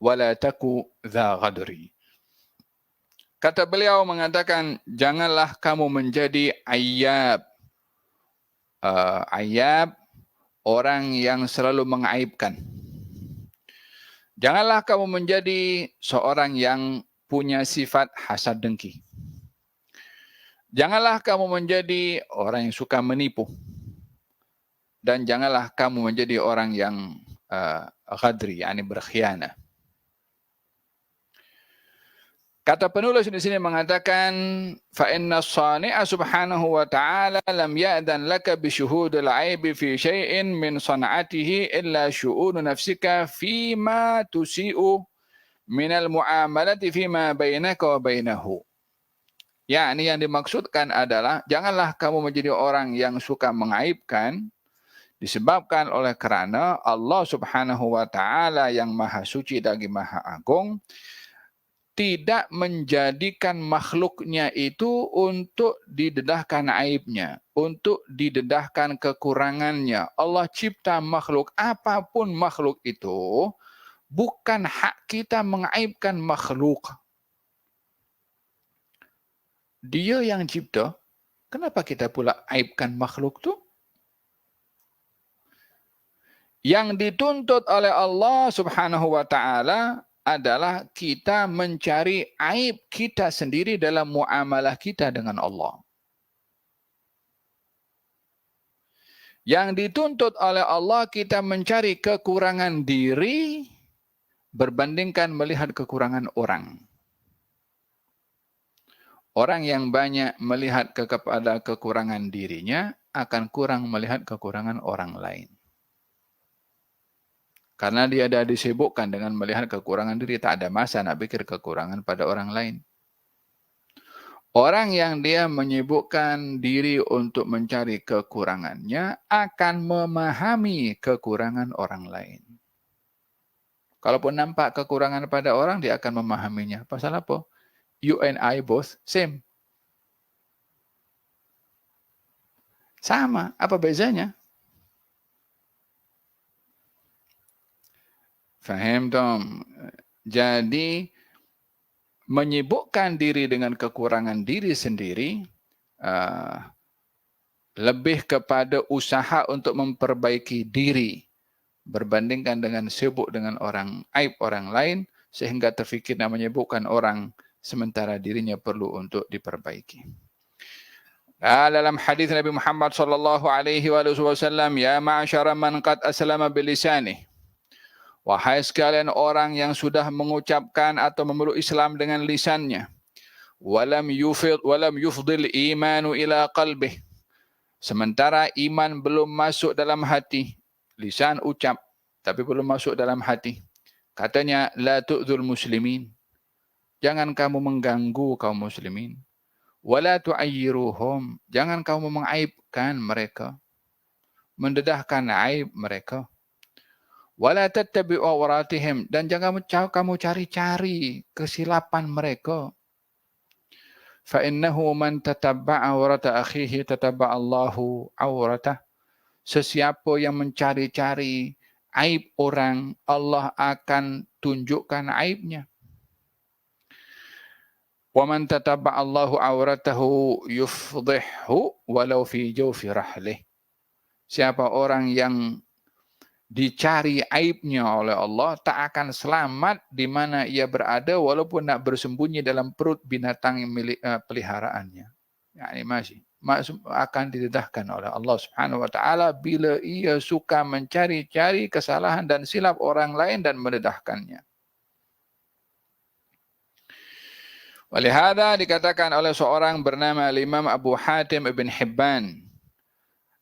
wa la taku dha ghadri. Kata beliau mengatakan, janganlah kamu menjadi ayyab. Ayyab, orang yang selalu mengaibkan. Janganlah kamu menjadi seorang yang punya sifat hasad dengki. Janganlah kamu menjadi orang yang suka menipu. Dan janganlah kamu menjadi orang yang ghadri, yakni berkhianat. Kata penulis di sini mengatakan, fa inna as-sani'a subhanahu wa ta'ala lam ya'dan laka bi syuhudil 'aibi fi syai'in min sana'atihi illa syu'unu nafsika fi ma tusi'u min al-mu'amalati fi ma bainaka wa bainahu. Yakni yang dimaksudkan adalah janganlah kamu menjadi orang yang suka mengaibkan Disebabkan oleh kerana Allah Subhanahu wa taala yang Maha Suci lagi Maha Agung tidak menjadikan makhluknya itu untuk didedahkan aibnya, untuk didedahkan kekurangannya. Allah cipta makhluk, apapun makhluk itu, bukan hak kita mengaibkan makhluk. Dia yang cipta, kenapa kita pula aibkan makhluk tu? Yang dituntut oleh Allah Subhanahu wa taala adalah kita mencari aib kita sendiri dalam muamalah kita dengan Allah. Yang dituntut oleh Allah kita mencari kekurangan diri berbandingkan melihat kekurangan orang. Orang yang banyak melihat kepada kekurangan dirinya akan kurang melihat kekurangan orang lain. Karena dia dah disibukkan dengan melihat kekurangan diri, tak ada masa nak fikir kekurangan pada orang lain. Orang yang dia menyibukkan diri untuk mencari kekurangannya akan memahami kekurangan orang lain. Kalaupun nampak kekurangan pada orang, dia akan memahaminya. Pasal apa? You and I both same. Sama. Apa bezanya? Faham Tom? Jadi, menyibukkan diri dengan kekurangan diri sendiri, lebih kepada usaha untuk memperbaiki diri, berbandingkan dengan sibuk dengan aib orang lain, sehingga terfikir nak menyibukkan orang, sementara dirinya perlu untuk diperbaiki. Dalam hadis Nabi Muhammad sallallahu alaihi wasallam, ya ma'syara man qad aslama bilisanih. Wahai sekalian orang yang sudah mengucapkan atau memeluk Islam dengan lisannya. Walam yufdil imanu ila qalbih. Sementara iman belum masuk dalam hati. Lisan ucap, tapi belum masuk dalam hati. Katanya, la tu'dzul muslimin. Jangan kamu mengganggu kaum muslimin. Wala tu'ayyiruhum. Jangan kamu mengaibkan mereka. Mendedahkan aib mereka. Wala tattabi'u awratihim, dan jangan kamu cari-cari kesilapan mereka. Fa innahu man tatabba'a awrata akhihi tatabba'a Allahu awratah. Sesiapa yang mencari-cari aib orang, Allah akan tunjukkan aibnya. Wa man tatabba'a Allahu awratahu yufdhihhu walau fi jawfi rahlih. Siapa orang yang dicari aibnya oleh Allah, tak akan selamat di mana ia berada walaupun nak bersembunyi dalam perut binatang yang milik peliharaannya. Yani masih akan didedahkan oleh Allah Subhanahu wa taala bila ia suka mencari-cari kesalahan dan silap orang lain dan mendedahkannya. Walihada dikatakan oleh seorang bernama Imam Abu Hatim Ibn Hibban,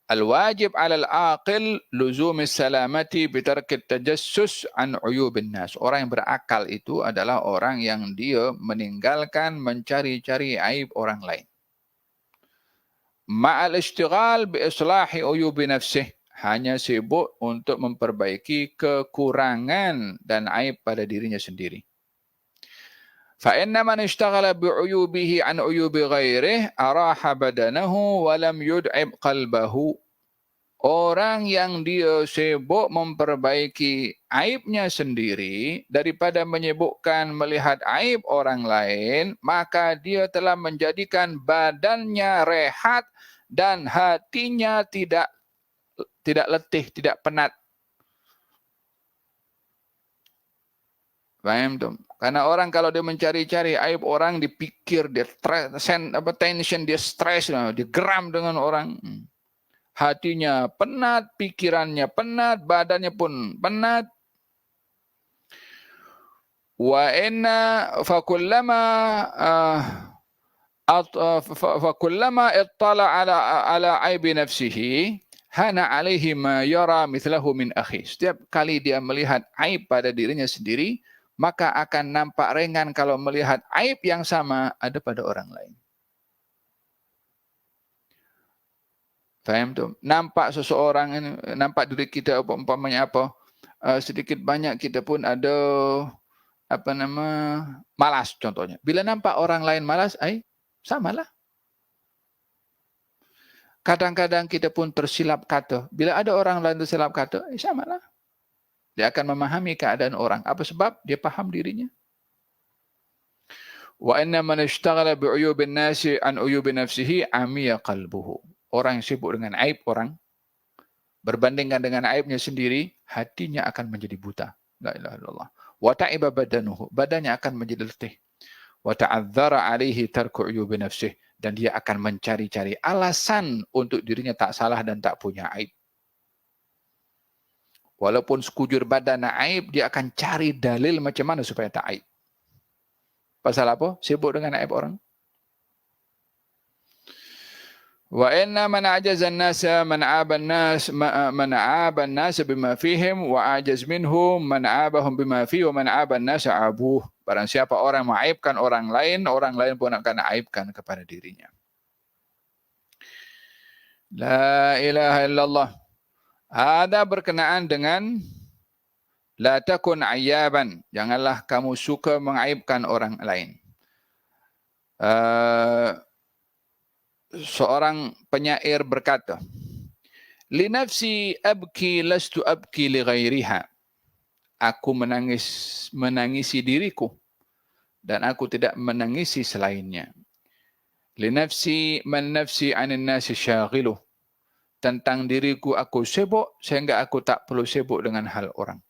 Al-wajib 'ala al-aqil luzum as-salamati bi tark at-tajassus an 'uyub an-nas. Orang yang berakal itu adalah orang yang dia meninggalkan mencari-cari aib orang lain. Ma'al ishtighal bi islahi 'uyub nafsihi. Hanya sibuk untuk memperbaiki kekurangan dan aib pada dirinya sendiri. Fa inna man ishtaghala bi 'uyubihi an 'uyubi ghairihi araha badanahu wa lam yud'ib qalbahu. Orang yang dia sibuk memperbaiki aibnya sendiri daripada menyibukkan melihat aib orang lain, maka dia telah menjadikan badannya rehat dan hatinya tidak letih, tidak penat. Faham tu? Karena orang kalau dia mencari-cari aib orang, dipikir, dia tension, dia stres, dia geram dengan orang. Hatinya penat, pikirannya penat, badannya pun penat. Wa inna fakullama ittala ala aibi nafsihi hana alaihi ma yara mithlahu min akhi. Setiap kali dia melihat aib pada dirinya sendiri, maka akan nampak ringan kalau melihat aib yang sama ada pada orang lain. Faham tu? Nampak seseorang ini, nampak diri kita umpamanya apa? Sedikit banyak kita pun ada malas contohnya. Bila nampak orang lain malas, samalah. Kadang-kadang kita pun tersilap kata. Bila ada orang lain tersilap kata, samalah. Dia akan memahami keadaan orang. Apa sebab? Dia faham dirinya. Wa inna man ishtaghala bi'uyubin nasi an uyubi nafsihi amiya qalbuhu. Orang yang sibuk dengan aib orang, berbandingkan dengan aibnya sendiri, hatinya akan menjadi buta. La ilaha illallah. Wa ta'iba badanuhu. Badannya akan menjadi letih. Wa ta'adzara alaihi tarku uyubi nafsihi. Dan dia akan mencari-cari alasan untuk dirinya tak salah dan tak punya aib. Walaupun sekujur badan aib, dia akan cari dalil macam mana supaya tak aib. Pasal apa? Sibuk dengan aib orang. Wa inna man ajaza an-nasa man 'aba an-nas bima fihim wa ajaz minhum man 'abahum bima fihi wa man 'aba an-nas 'abuh. Barang siapa orang mengaibkan orang lain pun akan aibkan kepada dirinya. La ilaha illallah. Ada berkenaan dengan la takun ayyaban. Janganlah kamu suka mengaibkan orang lain. Seorang penyair berkata, li nafsi abki lastu abki li ghairiha. Aku menangisi diriku dan aku tidak menangisi selainnya. Li nafsi man nafsi 'anil nasi syaghilu. Tentang diriku aku sibuk sehingga aku tak perlu sibuk dengan hal orang.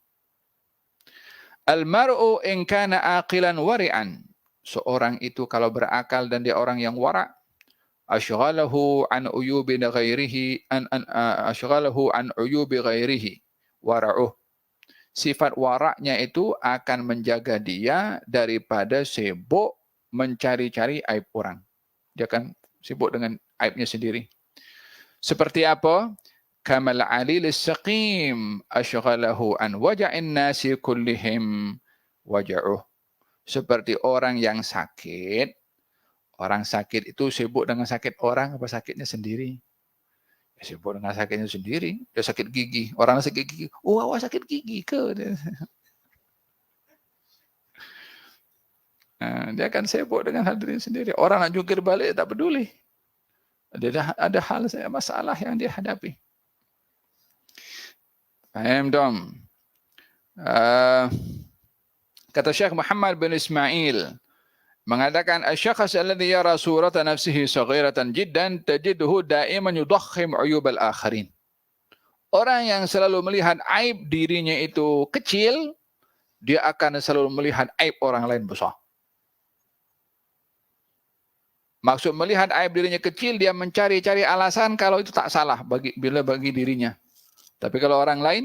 Al mar'u in kana aqilan wari'an. Seorang itu kalau berakal dan dia orang yang wara', ashghalahu an uyubi ghairihi ashghalahu an uyubi ghairihi wara'uh. Sifat waraknya itu akan menjaga dia daripada sibuk mencari-cari aib orang. Dia akan sibuk dengan aibnya sendiri. Seperti apa? Kamal alilis saqim ashghalahu an waja'in nasi kullihim waja'uh. Seperti orang yang sakit. Orang sakit itu sibuk dengan sakit orang apa sakitnya sendiri? Ya, sibuk dengan sakitnya sendiri. Dia sakit gigi. Orang sakit gigi. Oh, awak sakit gigi ke? Dia akan sibuk dengan hal diri sendiri. Orang nak jungkir balik tak peduli. Dia ada hal masalah yang dia hadapi. Faham dong? Kata Syekh Muhammad bin Ismail, mengatakan asy-syakhs alladhi yara surata nafsihi saghiratan jiddan tajiduhu da'iman yudakhkhim 'uyub al-akharin. Orang yang selalu melihat aib dirinya itu kecil, dia akan selalu melihat aib orang lain besar. Maksud melihat aib dirinya kecil, dia mencari-cari alasan kalau itu tak salah bagi dirinya. Tapi kalau orang lain,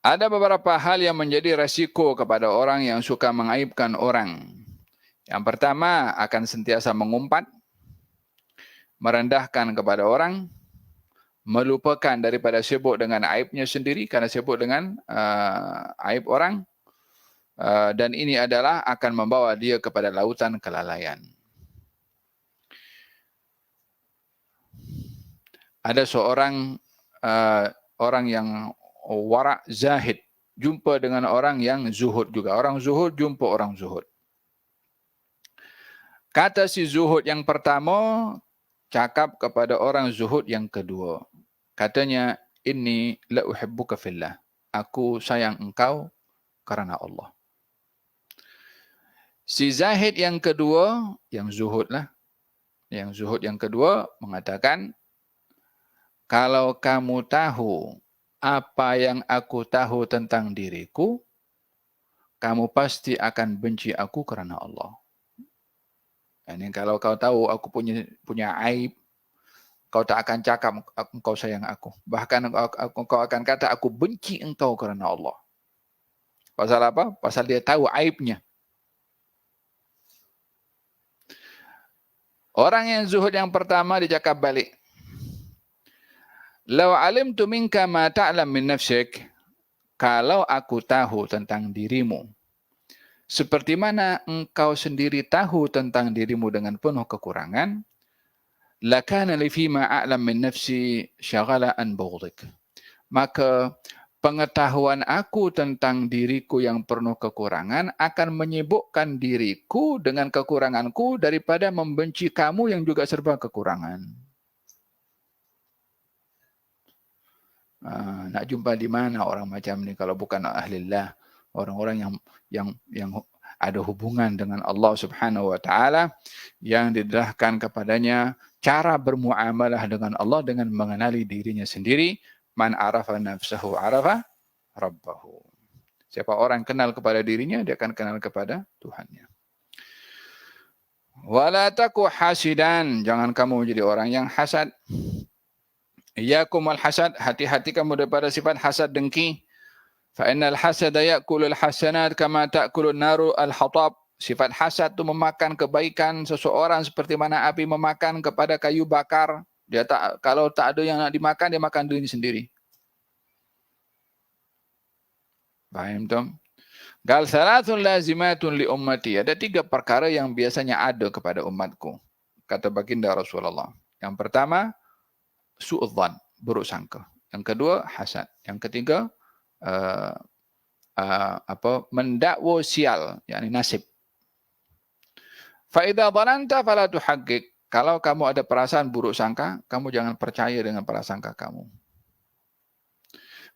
ada beberapa hal yang menjadi resiko kepada orang yang suka mengaibkan orang. Yang pertama, akan sentiasa mengumpat, merendahkan kepada orang, melupakan daripada sibuk dengan aibnya sendiri karena sibuk dengan aib orang. Dan ini adalah akan membawa dia kepada lautan kelalaian. Ada seorang orang yang wara' zahid jumpa dengan orang yang zuhud juga. Orang zuhud jumpa orang zuhud. Kata si zuhud yang pertama cakap kepada orang zuhud yang kedua. Katanya, inni la uhibbuka fillah. Aku sayang engkau karena Allah. Si zahid yang kedua, yang zuhud lah. Yang zuhud yang kedua mengatakan, kalau kamu tahu apa yang aku tahu tentang diriku, kamu pasti akan benci aku karena Allah. Ini kalau kau tahu aku punya aib, kau tak akan cakap engkau sayang aku. Bahkan kau akan kata aku benci engkau karena Allah. Pasal apa? Pasal dia tahu aibnya. Orang yang zuhud yang pertama dia cakap balik. Law alimtu minka ma ta'lam min nafsik. kalau aku tahu tentang dirimu, seperti mana engkau sendiri tahu tentang dirimu dengan penuh kekurangan, lakana li fima a'lam min nafsi syaghala an bughdik. Maka pengetahuan aku tentang diriku yang penuh kekurangan akan menyibukkan diriku dengan kekuranganku daripada membenci kamu yang juga serba kekurangan. Nak jumpa di mana orang macam ni kalau bukan ahlillah, orang-orang yang ada hubungan dengan Allah Subhanahu wa taala, yang didedahkan kepadanya cara bermuamalah dengan Allah dengan mengenali dirinya sendiri. Man arafa nafsahu arafa rabbahu. Siapa orang kenal kepada dirinya, dia akan kenal kepada Tuhannya. Wala taku hasidan, jangan kamu menjadi orang yang hasad. Iyyakumul hasad, hati-hati kamu daripada sifat hasad dengki. Fa innal hasada ya'kulul hasanat kama ta'kulun naru al-hatab. Sifat hasad itu memakan kebaikan seseorang seperti mana api memakan kepada kayu bakar. Dia tak, kalau tak ada yang nak dimakan, dia makan dirinya sendiri. Faham tak? Gal thalathun lazimatun li ummati. Ada 3 perkara yang biasanya ada kepada umatku. Kata baginda Rasulullah. Yang pertama, su'udzan, buruk sangka. Yang kedua, hasad. Yang ketiga, mendakwa sial, yakni nasib. Fa idza dhananta fala tuhaqqiq. Kalau kamu ada perasaan buruk sangka, kamu jangan percaya dengan prasangka kamu.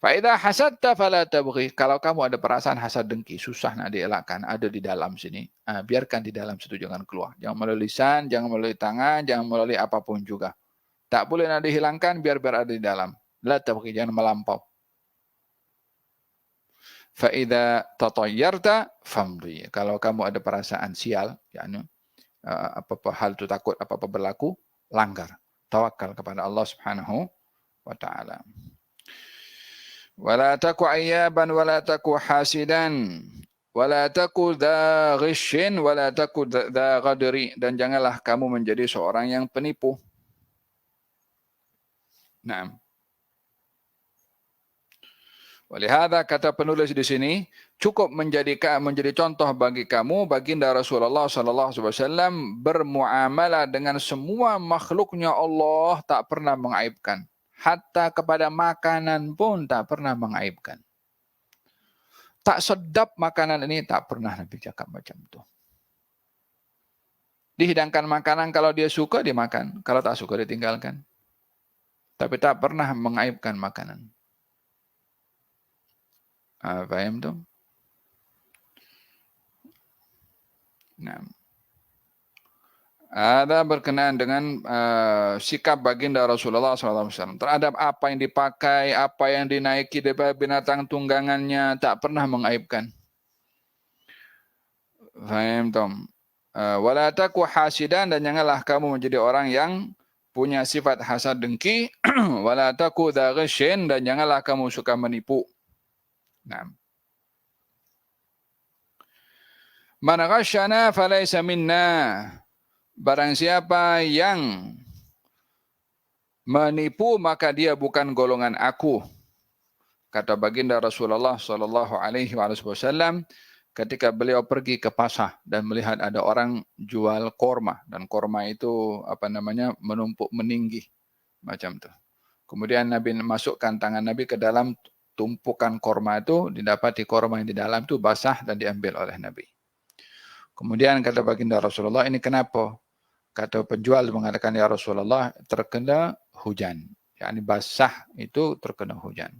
Fa idza hasadta fala tabghi. Kalau kamu ada perasaan hasad dengki, susah nak dielakkan, ada di dalam sini. Biarkan di dalam situ, jangan keluar. Jangan melalui lisan, jangan melalui tangan, jangan melalui apapun juga. Tak boleh nak dihilangkan, biar ada di dalam. La tabghi, jangan melampau. Fa idza tatayyarta famdi. Kalau kamu ada perasaan sial, yakni apa-apa hal itu takut, apa-apa berlaku, langgar. Tawakal kepada Allah Subhanahu wa taala. Wala taku ayyaban wala taku hasidan wala taku dha ghishin wala taku dha ghadri, dan janganlah kamu menjadi seorang yang penipu. Naam. Walihada kata penulis di sini, cukup menjadi contoh bagi kamu, baginda Rasulullah sallallahu alaihi wasallam bermuamalah dengan semua makhluknya Allah tak pernah mengaibkan. Hatta kepada makanan pun tak pernah mengaibkan. Tak sedap makanan ini, tak pernah Nabi cakap macam itu. Dihidangkan makanan, kalau dia suka dia makan, kalau tak suka dia tinggalkan. Tapi tak pernah mengaibkan makanan. Faham tu? Nah. Ada berkenaan dengan sikap baginda Rasulullah SAW terhadap apa yang dipakai, apa yang dinaiki daripada binatang tunggangannya, tak pernah mengaibkan. Faham tu? Wala taku hasidan, dan janganlah kamu menjadi orang yang punya sifat hasad dengki. Wala taku dha ghishin, dan janganlah kamu suka menipu. Nah. Man ghashana falaysa minna. Barang siapa yang menipu, maka dia bukan golongan aku. Kata baginda Rasulullah sallallahu alaihi wasallam ketika beliau pergi ke pasar dan melihat ada orang jual korma, dan korma itu menumpuk meninggi macam tu. Kemudian Nabi masukkan tangan Nabi ke dalam tumpukan korma itu, didapati korma yang di dalam itu basah dan diambil oleh Nabi. Kemudian kata baginda Rasulullah, ini kenapa? Kata penjual mengatakan, ya Rasulullah, terkena hujan. yakni basah itu terkena hujan.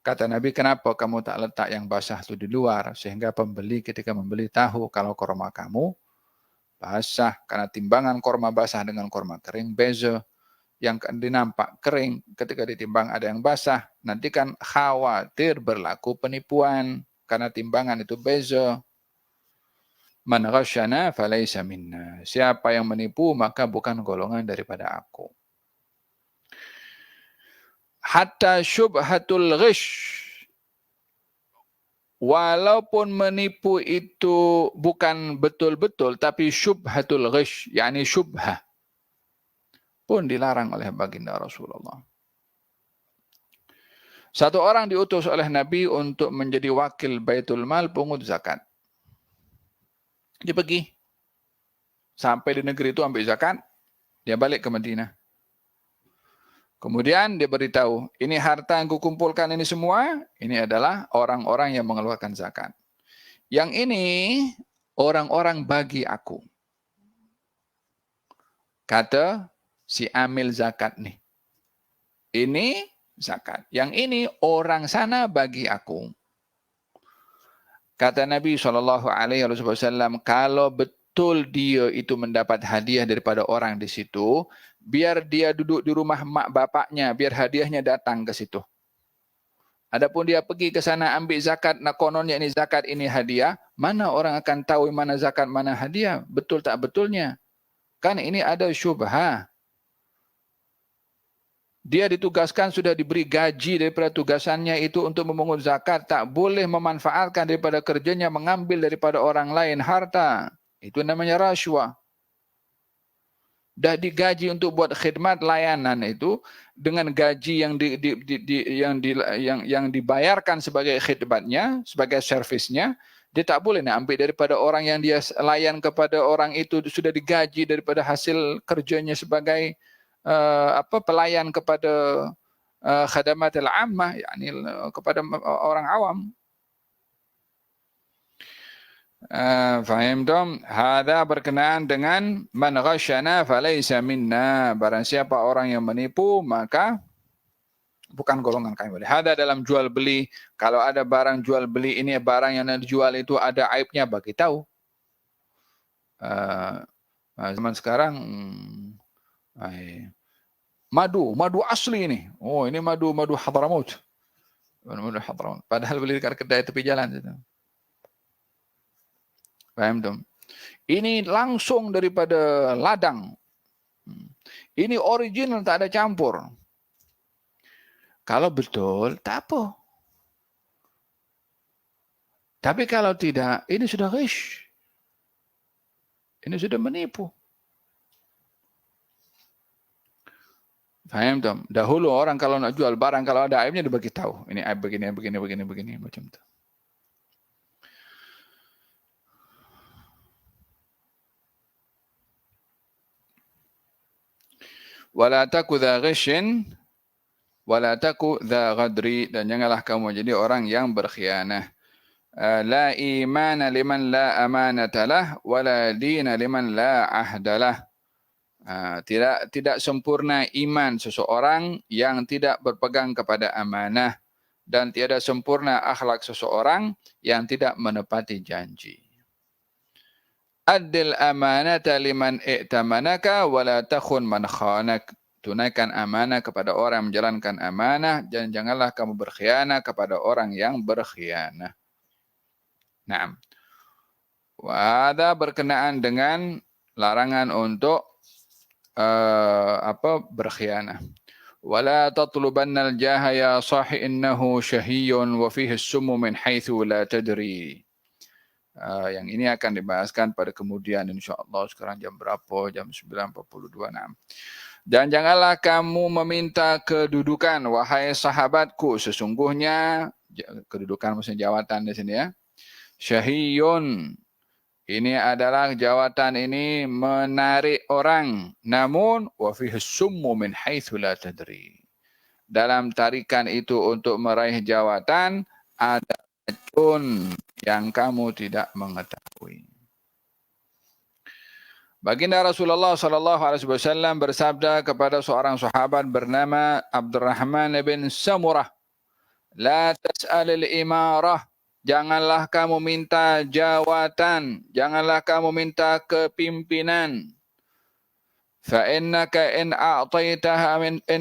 Kata Nabi, kenapa kamu tak letak yang basah itu di luar, sehingga pembeli ketika membeli tahu kalau korma kamu basah, karena timbangan korma basah dengan korma kering beza. Yang dinampak kering ketika ditimbang ada yang basah, nanti kan khawatir berlaku penipuan karena timbangan itu beza. Man ghasyana falaysa minna. Siapa yang menipu maka bukan golongan daripada aku. Hatta syubhatul ghish. Walaupun menipu itu bukan betul-betul, tapi syubhatul ghish, yakni syubhah, pun dilarang oleh baginda Rasulullah. Satu orang diutus oleh Nabi untuk menjadi wakil Baitul Mal pungut zakat. Dia pergi. Sampai di negeri itu ambil zakat. Dia balik ke Madinah. Kemudian dia beritahu, ini harta yang kukumpulkan ini semua, ini adalah orang-orang yang mengeluarkan zakat. Yang ini orang-orang bagi aku. Kata si amil zakat nih. Ini zakat. Yang ini orang sana bagi aku. Kata Nabi SAW, kalau betul dia itu mendapat hadiah daripada orang di situ, biar dia duduk di rumah mak bapaknya, biar hadiahnya datang ke situ. Adapun dia pergi ke sana ambil zakat, nak kononnya ini zakat, ini hadiah, mana orang akan tahu mana zakat, mana hadiah? Betul tak betulnya? Kan ini ada syubhah. Dia ditugaskan, sudah diberi gaji daripada tugasannya itu untuk memungut zakat. Tak boleh memanfaatkan daripada kerjanya, mengambil daripada orang lain harta. Itu namanya rasuah. Dah digaji untuk buat khidmat layanan itu, dengan gaji yang dibayarkan sebagai khidmatnya, sebagai servisnya, dia tak boleh nak ambil daripada orang yang dia layan kepada orang itu, sudah digaji daripada hasil kerjanya sebagai pelayan kepada khadamat al-ammah, yakni kepada orang awam. Faham dong? Hada berkenaan dengan man ghasyana falaysa minna. Barang siapa orang yang menipu, maka bukan golongan kami. Hada dalam jual beli. Kalau ada barang jual beli, ini barang yang dijual itu ada aibnya, bagi tahu. Zaman sekarang madu asli ini. Oh, ini madu Hadramaut. Madu Hadramaut. Padahal beli dekat kedai tepi jalan situ. Paham dong? Ini langsung daripada ladang. Ini original, tak ada campur. Kalau betul, tak apa. Tapi kalau tidak, ini sudah ghish. Ini sudah menipu. Faham dong? Dahulu orang kalau nak jual barang, kalau ada aibnya dibagi tahu. Ini aib begini, macam tu. Wala taku dha ghishin, wala taku dha ghadri, dan janganlah kamu jadi orang yang berkhianah. La imana liman la amanatalah, wala dina liman la ahdalah. Tidak sempurna iman seseorang yang tidak berpegang kepada amanah, dan tiada sempurna akhlak seseorang yang tidak menepati janji. Addil amanata liman i'tamanaka wala takhun man khanak. Tunaikan amanah kepada orang yang menjalankan amanah, dan janganlah kamu berkhianat kepada orang yang berkhianat. Naam. Wada berkenaan dengan larangan untuk berkhianat. Wala tatlubanna al-jaha ya sahi innahu syahiyyun wa fihi as-summu min haitsu la tadri. Yang ini akan dibahaskan pada kemudian insya-Allah. Sekarang jam berapa? Jam 9.42. Dan janganlah kamu meminta kedudukan, wahai sahabatku, sesungguhnya kedudukan maksudnya jawatan di sini ya. Syahiyyun, ini adalah jawatan ini menarik orang, namun wa fihi as-summu min haitsu la tadri. Dalam tarikan itu untuk meraih jawatan ada racun yang kamu tidak mengetahui. Baginda Rasulullah SAW bersabda kepada seorang sahabat bernama Abdurrahman bin Samurah, la tas'alil imarah, janganlah kamu minta jawatan, janganlah kamu minta kepimpinan. Fa innaka in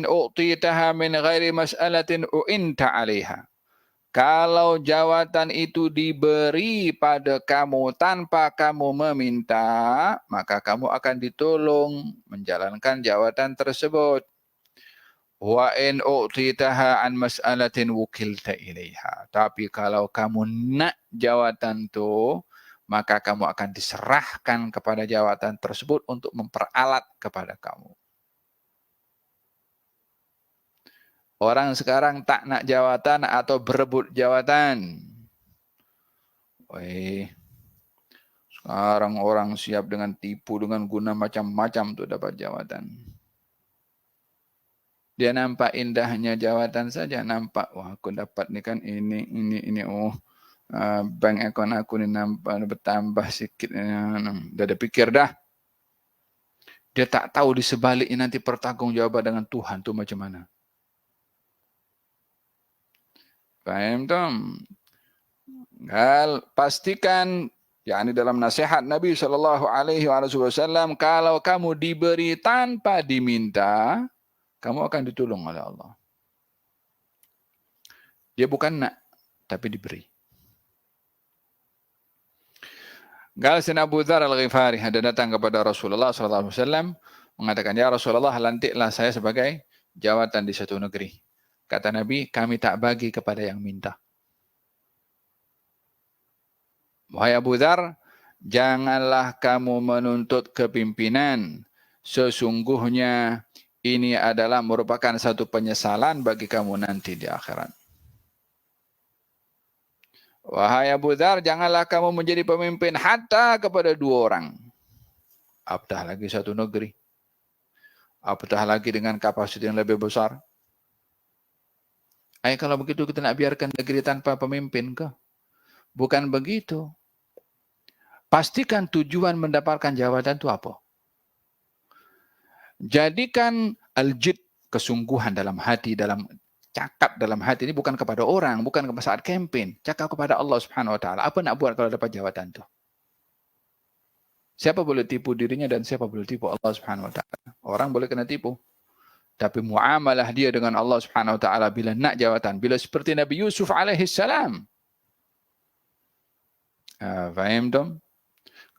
u'titaha min ghairi mas'alatin u'inta 'alaiha. Kalau jawatan itu diberi pada kamu tanpa kamu meminta, maka kamu akan ditolong menjalankan jawatan tersebut. Wa in u'titaha an mas'alatin wukilta ilaiha. Tapi kalau kamu nak jawatan itu, maka kamu akan diserahkan kepada jawatan tersebut untuk memperalat kepada kamu. Orang sekarang tak nak jawatan atau berebut jawatan. Weh, sekarang orang siap dengan tipu dengan guna macam-macam untuk dapat jawatan. Dia nampak indahnya jawatan saja, nampak wah aku dapat ni kan ini bank account aku ni nampak bertambah sikit. Dah ada fikir dah. Dia tak tahu di sebaliknya nanti pertanggungjawaban dengan Tuhan tu macam mana. Faham tak? Pastikan, yakni dalam nasihat Nabi SAW, kalau kamu diberi tanpa diminta, kamu akan ditolong oleh Allah. Dia bukan nak, tapi diberi. Sayyidina Abu Dzar Al-Ghifari ada datang kepada Rasulullah SAW mengatakan, ya Rasulullah, lantiklah saya sebagai jawatan di satu negeri. Kata Nabi, kami tak bagi kepada yang minta. Wahai Abu Dzar, janganlah kamu menuntut kepimpinan. Sesungguhnya ini adalah merupakan satu penyesalan bagi kamu nanti di akhirat. Wahai Abu Dzar, janganlah kamu menjadi pemimpin hatta kepada 2 orang. Apatah lagi satu negeri. Apatah lagi dengan kapasitas yang lebih besar. Kalau begitu kita nak biarkan negeri tanpa pemimpin ke? Bukan begitu. Pastikan tujuan mendapatkan jawatan itu apa? Jadikan al-jid, kesungguhan dalam hati, dalam cakap dalam hati ini bukan kepada orang, bukan saat kempen. Cakap kepada Allah Subhanahu Wa Taala. Apa nak buat kalau dapat jawatan itu? Siapa boleh tipu dirinya dan siapa boleh tipu Allah Subhanahu Wa Taala? Orang boleh kena tipu. Tapi muamalah dia dengan Allah Subhanahu Wa Taala bila nak jawatan, bila seperti Nabi Yusuf alaihissalam. Faham tak?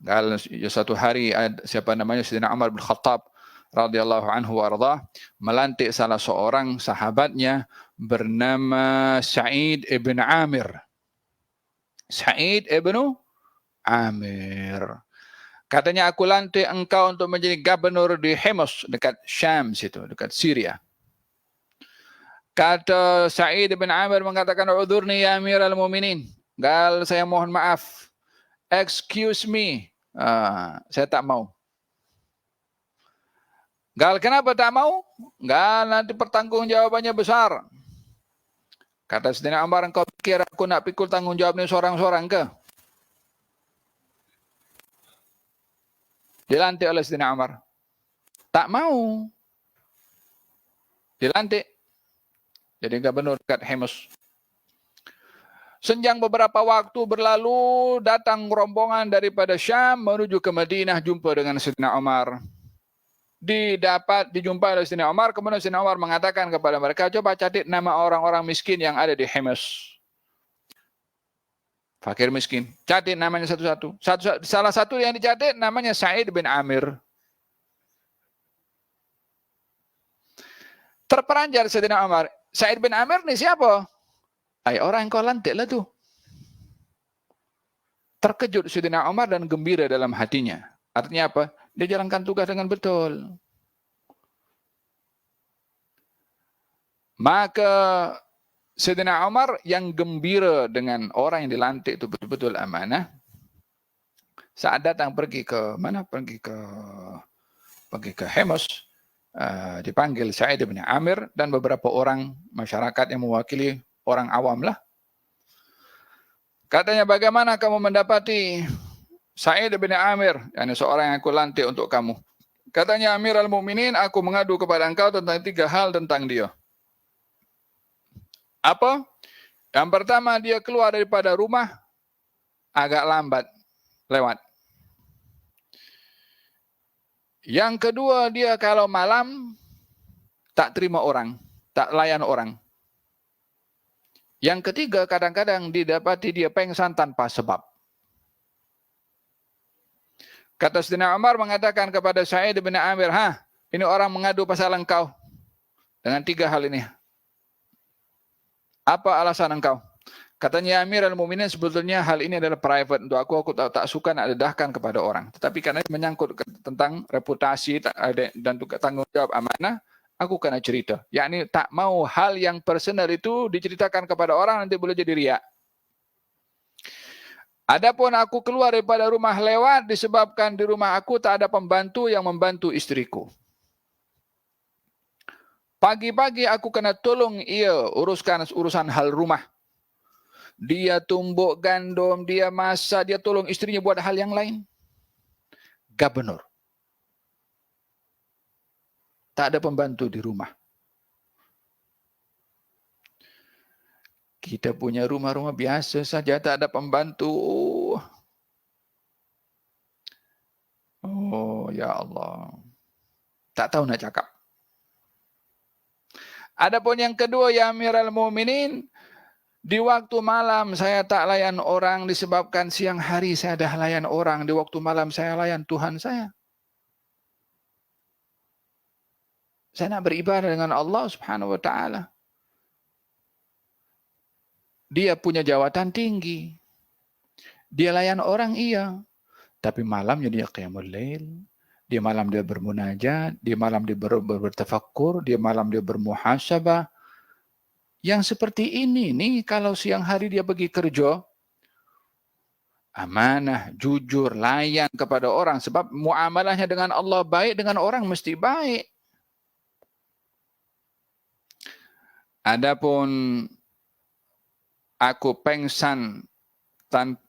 Kalau satu hari siapa namanya Sayyidina Umar bin Khattab radhiyallahu anhu warḍah melantik salah seorang sahabatnya bernama Sa'id ibn Amir. Sa'id ibn Amir. Katanya, aku lantik engkau untuk menjadi gubernur di Himus dekat Syam situ, dekat Syria. Kata Sa'id ibn Amir mengatakan, "Udhurni ya Amirul Mukminin." Gal, saya mohon maaf. Excuse me. Saya tak mau. Gal, kenapa tak mau? Gal, nanti pertanggungjawabannya besar. Kata Sayyidina Umar, engkau pikir aku nak pikul tanggungjawab ni seorang-seorang ke? Dilantik oleh Sayyidina Umar. Tak mau. Dilantik. Jadi gubernur dekat Himus. Senjang beberapa waktu berlalu, datang rombongan daripada Syam menuju ke Madinah, jumpa dengan Sayyidina Umar. Dijumpai oleh Sayyidina Umar, kemudian Sayyidina Umar mengatakan kepada mereka, coba catat nama orang-orang miskin yang ada di Himus. Fakir miskin. Catat namanya satu-satu. Salah satu yang dicatat namanya Sa'id bin Amir. Terperanjat Sayyidina Umar. Sa'id bin Amir ni siapa? Orang yang kau lantik lah tu. Terkejut Sayyidina Umar dan gembira dalam hatinya. Artinya apa? Dia jalankan tugas dengan betul. Maka Sayyidina Umar yang gembira dengan orang yang dilantik itu betul-betul amanah. Saat datang pergi ke mana? Pergi ke Himus. Dipanggil Sa'id bin Amir dan beberapa orang masyarakat yang mewakili orang awam lah. Katanya, bagaimana kamu mendapati Sa'id bin Amir, yakni seorang yang aku lantik untuk kamu? Katanya, Amirul Mukminin, aku mengadu kepada engkau tentang 3 hal tentang dia. Apa? Yang pertama, dia keluar daripada rumah agak lambat lewat. Yang kedua, dia kalau malam tak terima orang, tak layan orang. Yang ketiga, kadang-kadang didapati dia pengsan tanpa sebab. Kata Sayyidina Umar mengatakan kepada Sa'id bin Amir, ini orang mengadu pasal engkau dengan 3 hal ini. Apa alasan engkau? Katanya, Amirul Mukminin, sebetulnya hal ini adalah private untuk aku tak suka nak dedahkan kepada orang. Tetapi karena menyangkut tentang reputasi dan juga tanggungjawab amanah, aku kena cerita. Yakni tak mau hal yang personal itu diceritakan kepada orang, nanti boleh jadi riak. Adapun aku keluar daripada rumah lewat disebabkan di rumah aku tak ada pembantu yang membantu istriku. Pagi-pagi aku kena tolong ia uruskan urusan hal rumah. Dia tumbuk gandum, dia masak, dia tolong istrinya buat hal yang lain. Gubernur. Tak ada pembantu di rumah. Kita punya rumah-rumah biasa saja, tak ada pembantu. Oh, ya Allah. Tak tahu nak cakap. Adapun yang kedua, ya Amirul Mukminin, di waktu malam saya tak layan orang disebabkan siang hari saya dah layan orang. Di waktu malam saya layan Tuhan saya. Saya nak beribadah dengan Allah Subhanahu wa taala. Dia punya jawatan tinggi. Dia layan orang iya. Tapi malamnya dia qiyamul lail. Dia malam dia bermunajat. Dia malam dia bertafakkur. Dia malam dia bermuhasabah. Yang seperti ini nih kalau siang hari dia pergi kerja. Amanah, jujur, layan kepada orang. Sebab muamalahnya dengan Allah baik, dengan orang mesti baik. Adapun aku pengsan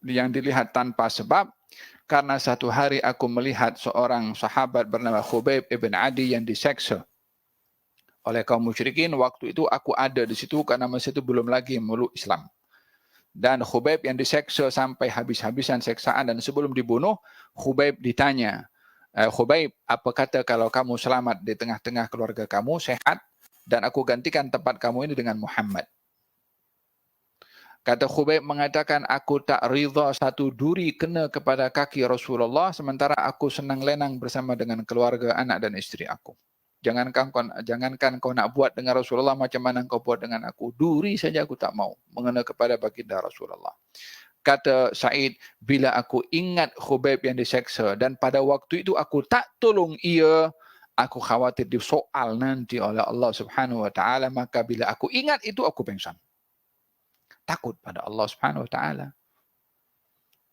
yang dilihat tanpa sebab, karena satu hari aku melihat seorang sahabat bernama Khubayb ibn Adi yang diseksa oleh kaum musyrikin. Waktu itu aku ada di situ karena masa itu belum lagi meluk Islam. Dan Khubayb yang diseksa sampai habis-habisan seksaan, dan sebelum dibunuh, Khubayb ditanya, Khubayb, apa kata kalau kamu selamat di tengah-tengah keluarga kamu, sehat, dan aku gantikan tempat kamu ini dengan Muhammad. Kata Khubayb mengatakan, aku tak ridha satu duri kena kepada kaki Rasulullah, sementara aku senang lenang bersama dengan keluarga, anak dan istri aku. Jangankan kau nak buat dengan Rasulullah macam mana kau buat dengan aku. Duri saja aku tak mau mengena kepada baginda Rasulullah. Kata Sa'id, bila aku ingat Khubayb yang diseksa dan pada waktu itu aku tak tolong ia, aku khawatir disoal nanti oleh Allah Subhanahu wa taala, maka bila aku ingat itu aku pengsan. Takut pada Allah Subhanahu wa taala.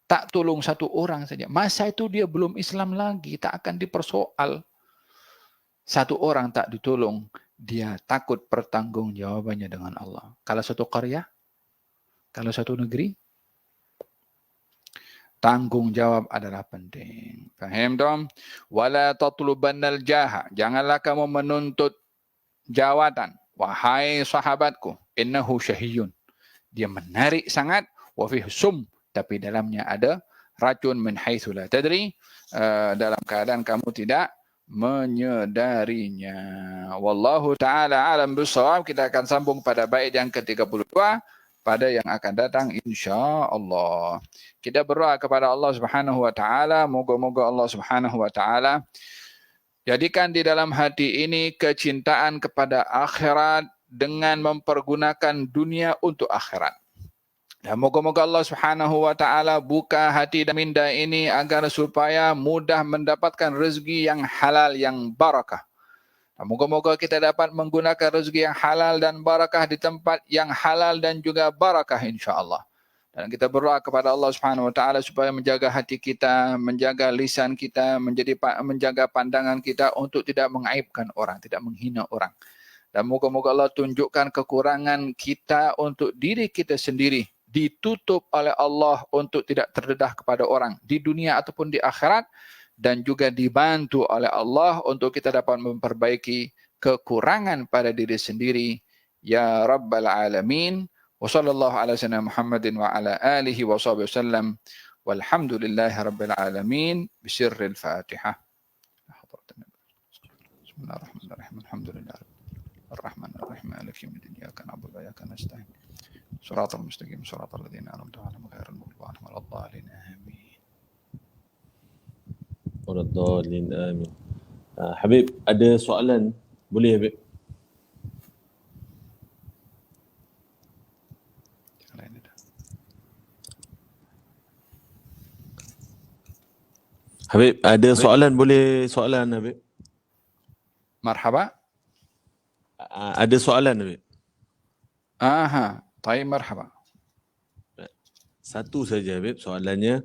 Tak tolong satu orang saja. Masa itu dia belum Islam lagi, tak akan dipersoal. Satu orang tak ditolong, dia takut pertanggungjawabannya dengan Allah. Kalau satu qaryah, kalau satu negeri, tanggungjawab adalah penting. Faham dong? Wala tatlubannal jaha. Janganlah kamu menuntut jawatan. Wahai sahabatku, innahu syahiyun. Dia menarik sangat. Wa fihi sum. Tapi dalamnya ada racun min haitsu la tadri. Dalam keadaan kamu tidak menyedarinya. Wallahu ta'ala alam bisawab. Kita akan sambung pada bait yang ke-32 pada yang akan datang insya-Allah. Kita berdoa kepada Allah Subhanahu wa taala, moga-moga Allah Subhanahu wa taala jadikan di dalam hati ini kecintaan kepada akhirat dengan mempergunakan dunia untuk akhirat. Dan moga-moga Allah Subhanahu wa taala buka hati dan minda ini agar supaya mudah mendapatkan rezeki yang halal yang barakah. Dan moga-moga kita dapat menggunakan rezeki yang halal dan barakah di tempat yang halal dan juga barakah insya-Allah. Dan kita berdoa kepada Allah Subhanahu wa taala supaya menjaga hati kita, menjaga lisan kita, menjaga pandangan kita untuk tidak mengaibkan orang, tidak menghina orang. Dan moga-moga Allah tunjukkan kekurangan kita untuk diri kita sendiri, ditutup oleh Allah untuk tidak terdedah kepada orang di dunia ataupun di akhirat, dan juga dibantu oleh Allah untuk kita dapat memperbaiki kekurangan pada diri sendiri. Ya Rabbal Alamin. Wa sallallahu ala sayyidina Muhammadin wa ala alihi wa sahbihi wasallam. Walhamdulillahi Rabbil Alamin. Bisirril Fatihah. Bismillahirrahmanirrahim. Alhamdulillah. Ar-Rahmanir-Rahim. Maliki yaumiddin. Iyyaka na'budu wa iyyaka nasta'in. Shiratal mustaqim. Shiratal ladzina an'amta 'alaihim ghairil maghdubi 'alaihim waladdallin. Amin. Waladdallin. Amin. Habib, ada soalan? Boleh Habib? Habib, ada soalan? Boleh soalan Habib? Marhaba. Ada soalan Habib? Aha, taib, marhaba. Satu saja Habib soalannya.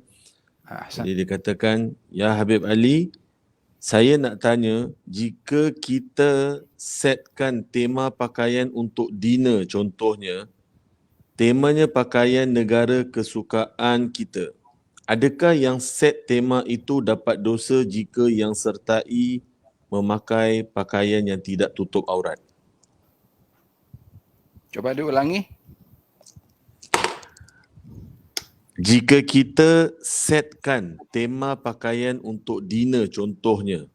Ahsan. Jadi dikatakan, ya Habib Ali, saya nak tanya, jika kita setkan tema pakaian untuk dinner contohnya, temanya pakaian negara kesukaan kita, adakah yang set tema itu dapat dosa jika yang sertai memakai pakaian yang tidak tutup aurat? Coba diulangi. Jika kita setkan tema pakaian untuk dinner contohnya,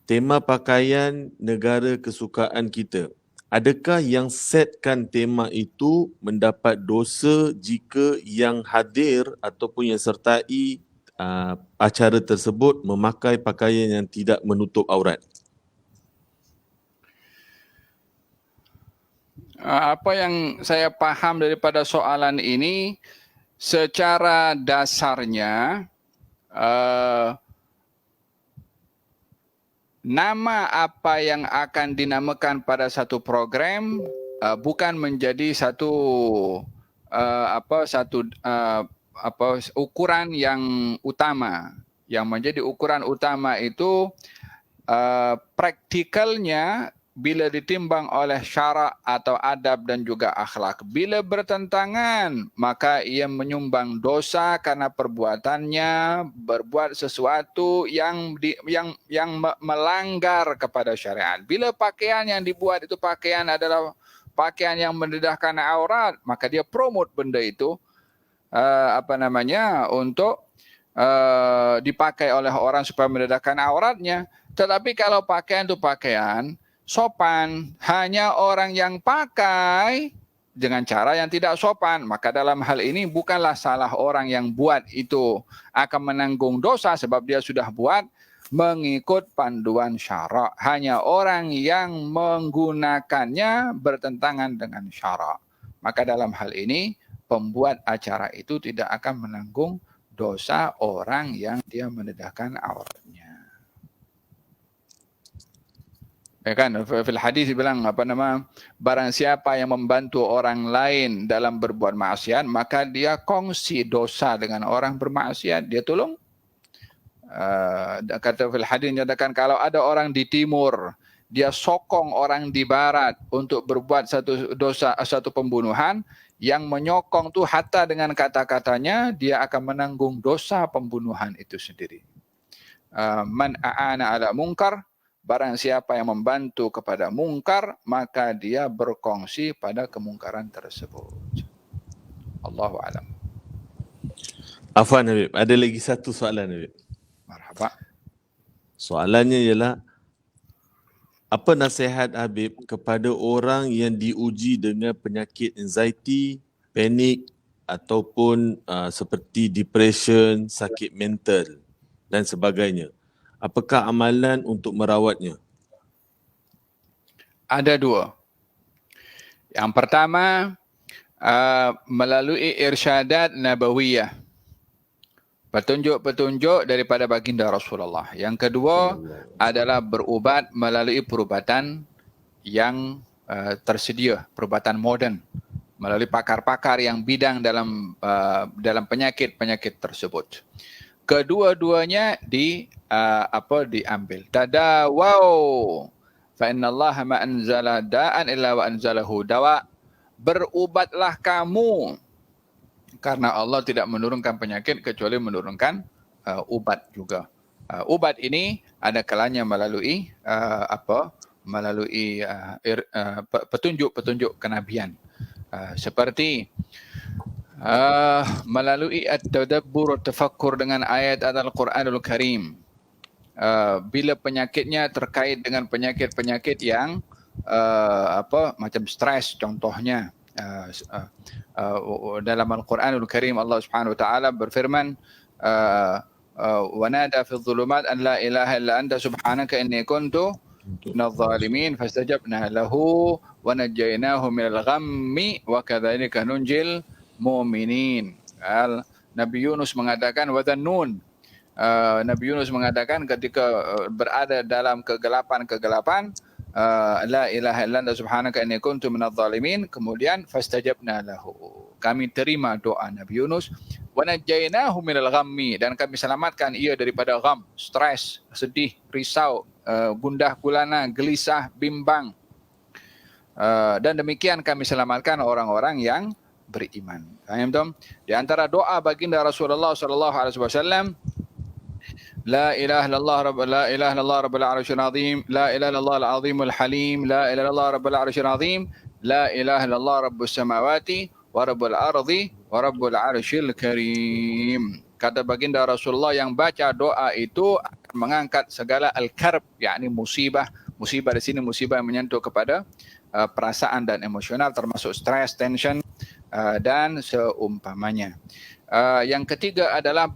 tema pakaian negara kesukaan kita, adakah yang setkan tema itu mendapat dosa jika yang hadir ataupun yang sertai acara tersebut memakai pakaian yang tidak menutup aurat? Apa yang saya paham daripada soalan ini, secara dasarnya nama apa yang akan dinamakan pada satu program bukan menjadi satu ukuran yang utama. Yang menjadi ukuran utama itu praktikalnya bila ditimbang oleh syarak atau adab dan juga akhlak. Bila bertentangan, maka ia menyumbang dosa karena perbuatannya berbuat sesuatu yang melanggar kepada syariat. Bila pakaian yang dibuat itu pakaian adalah pakaian yang mendedahkan aurat, maka dia promote benda itu untuk dipakai oleh orang supaya mendedahkan auratnya. Tetapi kalau pakaian itu pakaian sopan, hanya orang yang pakai dengan cara yang tidak sopan, maka dalam hal ini bukanlah salah orang yang buat itu akan menanggung dosa sebab dia sudah buat mengikut panduan syarak. Hanya orang yang menggunakannya bertentangan dengan syarak. Maka dalam hal ini pembuat acara itu tidak akan menanggung dosa orang yang dia mendedahkan auratnya. Ya kan, fil hadis bilang barang siapa yang membantu orang lain dalam berbuat maksiat, maka dia kongsi dosa dengan orang bermaksiat, dia tolong. Kata fil hadis nyatakan kalau ada orang di timur, dia sokong orang di barat untuk berbuat satu pembunuhan, yang menyokong tu hatta dengan kata-katanya dia akan menanggung dosa pembunuhan itu sendiri. Man a'ana ala munkar, barang siapa yang membantu kepada mungkar, maka dia berkongsi pada kemungkaran tersebut. Allahu a'lam. Afwan Habib, ada lagi satu soalan Habib. Marhaba. Soalannya ialah, apa nasihat Habib kepada orang yang diuji dengan penyakit anxiety, panik ataupun seperti depression, sakit mental dan sebagainya? Apakah amalan untuk merawatnya? Ada dua. Yang pertama, melalui irsyadat nabawiyah. Petunjuk-petunjuk daripada baginda Rasulullah. Yang kedua adalah berubat melalui perubatan yang tersedia, perubatan moden. Melalui pakar-pakar yang bidang dalam penyakit-penyakit tersebut. Kedua-duanya diambil. Tadawau fa innallaha ma anzala da'an illa wa anzalahu dawa. Berubatlah kamu karena Allah tidak menurunkan penyakit kecuali menurunkan ubat juga. Ubat ini ada kalanya melalui petunjuk-petunjuk kenabian. Seperti melalui at-tadabbur, tafakkur dengan ayat Al-Quranul Karim. Bila penyakitnya terkait dengan penyakit-penyakit yang macam stres contohnya, dalam Al-Quranul Karim Allah Subhanahu wa taala berfirman, wa nada fi dhulumat an la ilaha illa anta subhanaka inni kuntu minadh dhalimin fastajabna lahu wa najjaynahu minal ghammi wa kadzalika nunjil mu'minin. Nabi Yunus mengatakan wadhannun. Nabi Yunus mengatakan ketika berada dalam kegelapan, la ilaha illa anta subhanaka inni kuntu minadh dhalimin. Kemudian fastajabna lahu. Kami terima doa Nabi Yunus. Wa najjaynahu minal ghammi, dan kami selamatkan ia daripada gham, stres, sedih, risau, gundah gulana, gelisah, bimbang. Dan demikian kami selamatkan orang-orang yang beriman. Faham? Di antara doa baginda Rasulullah sallallahu alaihi wasallam, La ilaha illallah rabbil arsyil azim, la ilaha illallah al-azimul halim, la ilaha illallah rabbil arsyil azim, la ilaha illallah rabbus samawati wa rabbul ardi wa rabbul arsyil karim. Kata baginda Rasulullah, yang baca doa itu akan mengangkat segala al-karb, yakni musibah. Musibah di sini musibah yang menyentuh kepada perasaan dan emosional, termasuk stres, tension dan seumpamanya. Yang ketiga adalah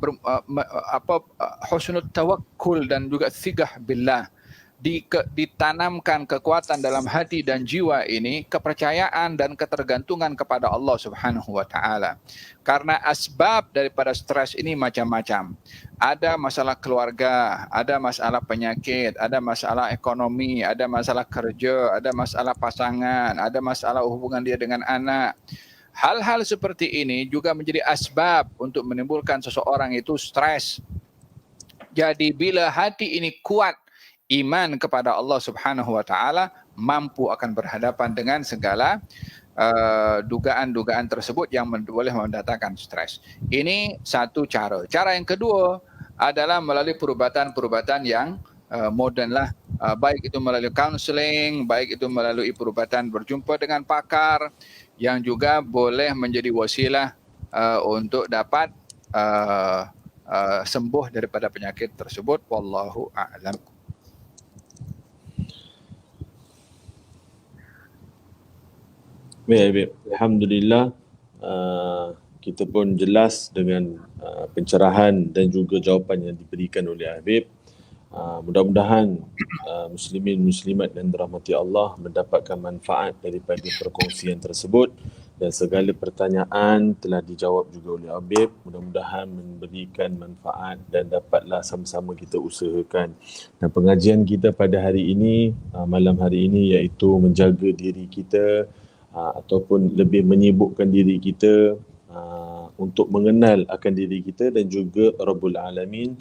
husnul tawakkul dan juga thigah billah. Ditanamkan kekuatan dalam hati dan jiwa ini, kepercayaan dan ketergantungan kepada Allah Subhanahu wa taala. Karena asbab daripada stres ini macam-macam. Ada masalah keluarga, ada masalah penyakit, ada masalah ekonomi, ada masalah kerja, ada masalah pasangan, ada masalah hubungan dia dengan anak. Hal-hal seperti ini juga menjadi asbab untuk menimbulkan seseorang itu stres. Jadi bila hati ini kuat, iman kepada Allah Subhanahu wa taala, mampu akan berhadapan dengan segala dugaan-dugaan tersebut yang boleh mendatangkan stres. Ini satu cara. Cara yang kedua adalah melalui perubatan-perubatan yang moden lah. Baik itu melalui counseling, baik itu melalui perubatan berjumpa dengan pakar, yang juga boleh menjadi wasilah untuk dapat sembuh daripada penyakit tersebut. Wallahu a'lam. Baik. Alhamdulillah, kita pun jelas dengan pencerahan dan juga jawapan yang diberikan oleh Habib. Mudah-mudahan muslimin muslimat dan dirahmati Allah mendapatkan manfaat daripada perkongsian tersebut, dan segala pertanyaan telah dijawab juga oleh Habib. Mudah-mudahan memberikan manfaat dan dapatlah sama-sama kita usahakan. Dan pengajian kita pada hari ini, malam hari ini, iaitu menjaga diri kita ataupun lebih menyibukkan diri kita untuk mengenal akan diri kita dan juga Rabbul Alamin,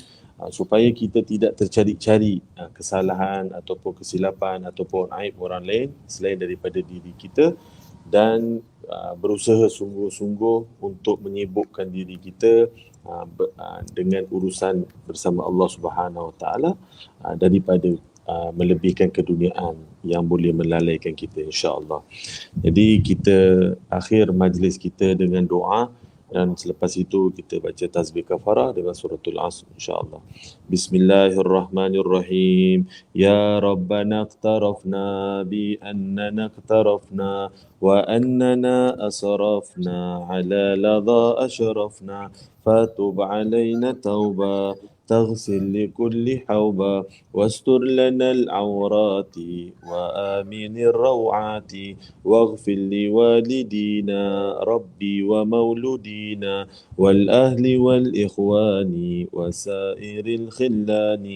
supaya kita tidak tercari-cari kesalahan ataupun kesilapan ataupun aib orang lain selain daripada diri kita, dan berusaha sungguh-sungguh untuk menyibukkan diri kita dengan urusan bersama Allah Subhanahu Wa Taala daripada melebihkan keduniaan yang boleh melalaikan kita, insya-Allah. Jadi kita akhir majlis kita dengan doa, dan selepas itu kita baca tasbih kafarah dengan suratul Asr, insya-Allah. Bismillahirrahmanirrahim. Ya Rabbana iqtarafna bi annana iqtarafna wa annana asrafna ala ladha ashrafna fatub alaina tauba تغسل لكل حوبة واستر لنا العورات وآمن الروعات واغفر لوالدينا ربي ومولودينا والأهل والإخوان وسائر الخلان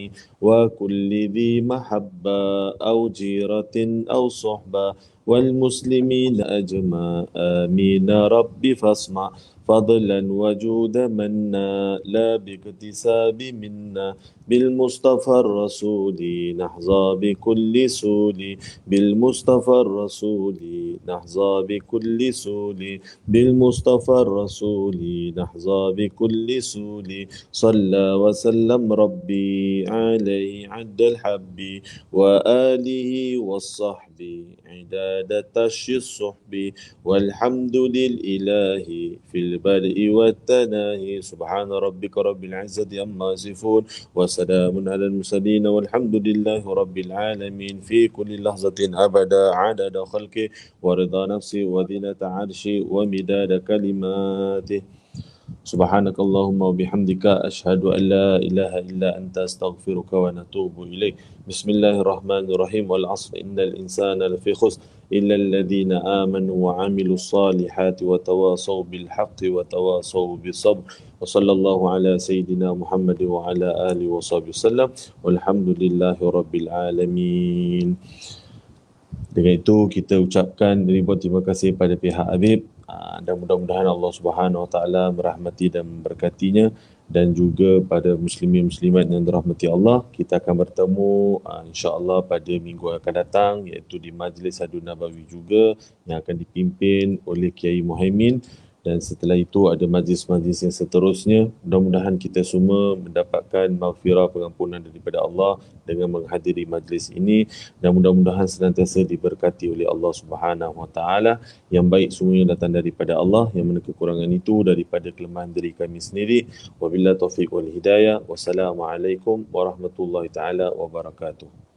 وكل ذي محبة أو جيرة أو صحبة والمسلمين أجمع آمين ربي فاصمع فضلا وجود منا لا باكتساب منا بالمصطفى الرسول نحظى بكل سول بالمصطفى الرسول نحظى بكل سول بالمصطفى الرسول نحظى بكل سول صلى وسلم ربي عليه عد الحب وآله والصحب عداد تشي الصحب والحمد للإله في البدء والتناهي سبحان ربك رب العزة عما يصفون وسلام على المرسلين والحمد لله رب العالمين في كل لحظة أبدا عدد خلقه ورضا نفسه وزنة عرشه ومداد كلماته سبحانك اللهم وبحمدك أشهد أن لا إله إلا أنت أستغفرك ونتوب إليك بسم الله الرحمن الرحيم والعصر إن الإنسان لفي خسر إلا الذين آمنوا وعملوا الصالحات وتواصوا بالحق وتواصوا بالصبر وصلى الله على سيدنا محمد وعلى آله وصحبه وسلم والحمد لله رب العالمين. Dengan itu kita ucapkan ribuan terima kasih pada pihak Habib dan mudah-mudahan Allah Subhanahu Wa Taala merahmati dan memberkatinya, dan juga pada muslimin muslimat yang dirahmati Allah. Kita akan bertemu insya-Allah pada minggu akan datang, iaitu di Majlis Sadun Nabawi juga yang akan dipimpin oleh Kiai Muhaimin, dan setelah itu ada majlis-majlis yang seterusnya. Mudah-mudahan kita semua mendapatkan maghfirah, pengampunan daripada Allah dengan menghadiri majlis ini, dan mudah-mudahan senantiasa diberkati oleh Allah Subhanahu Wa Taala. Yang baik semuanya datang daripada Allah, yang mana kekurangan itu daripada kelemahan diri kami sendiri. Wabillahi taufiq wal hidayah. Wassalamualaikum warahmatullahi taala wabarakatuh.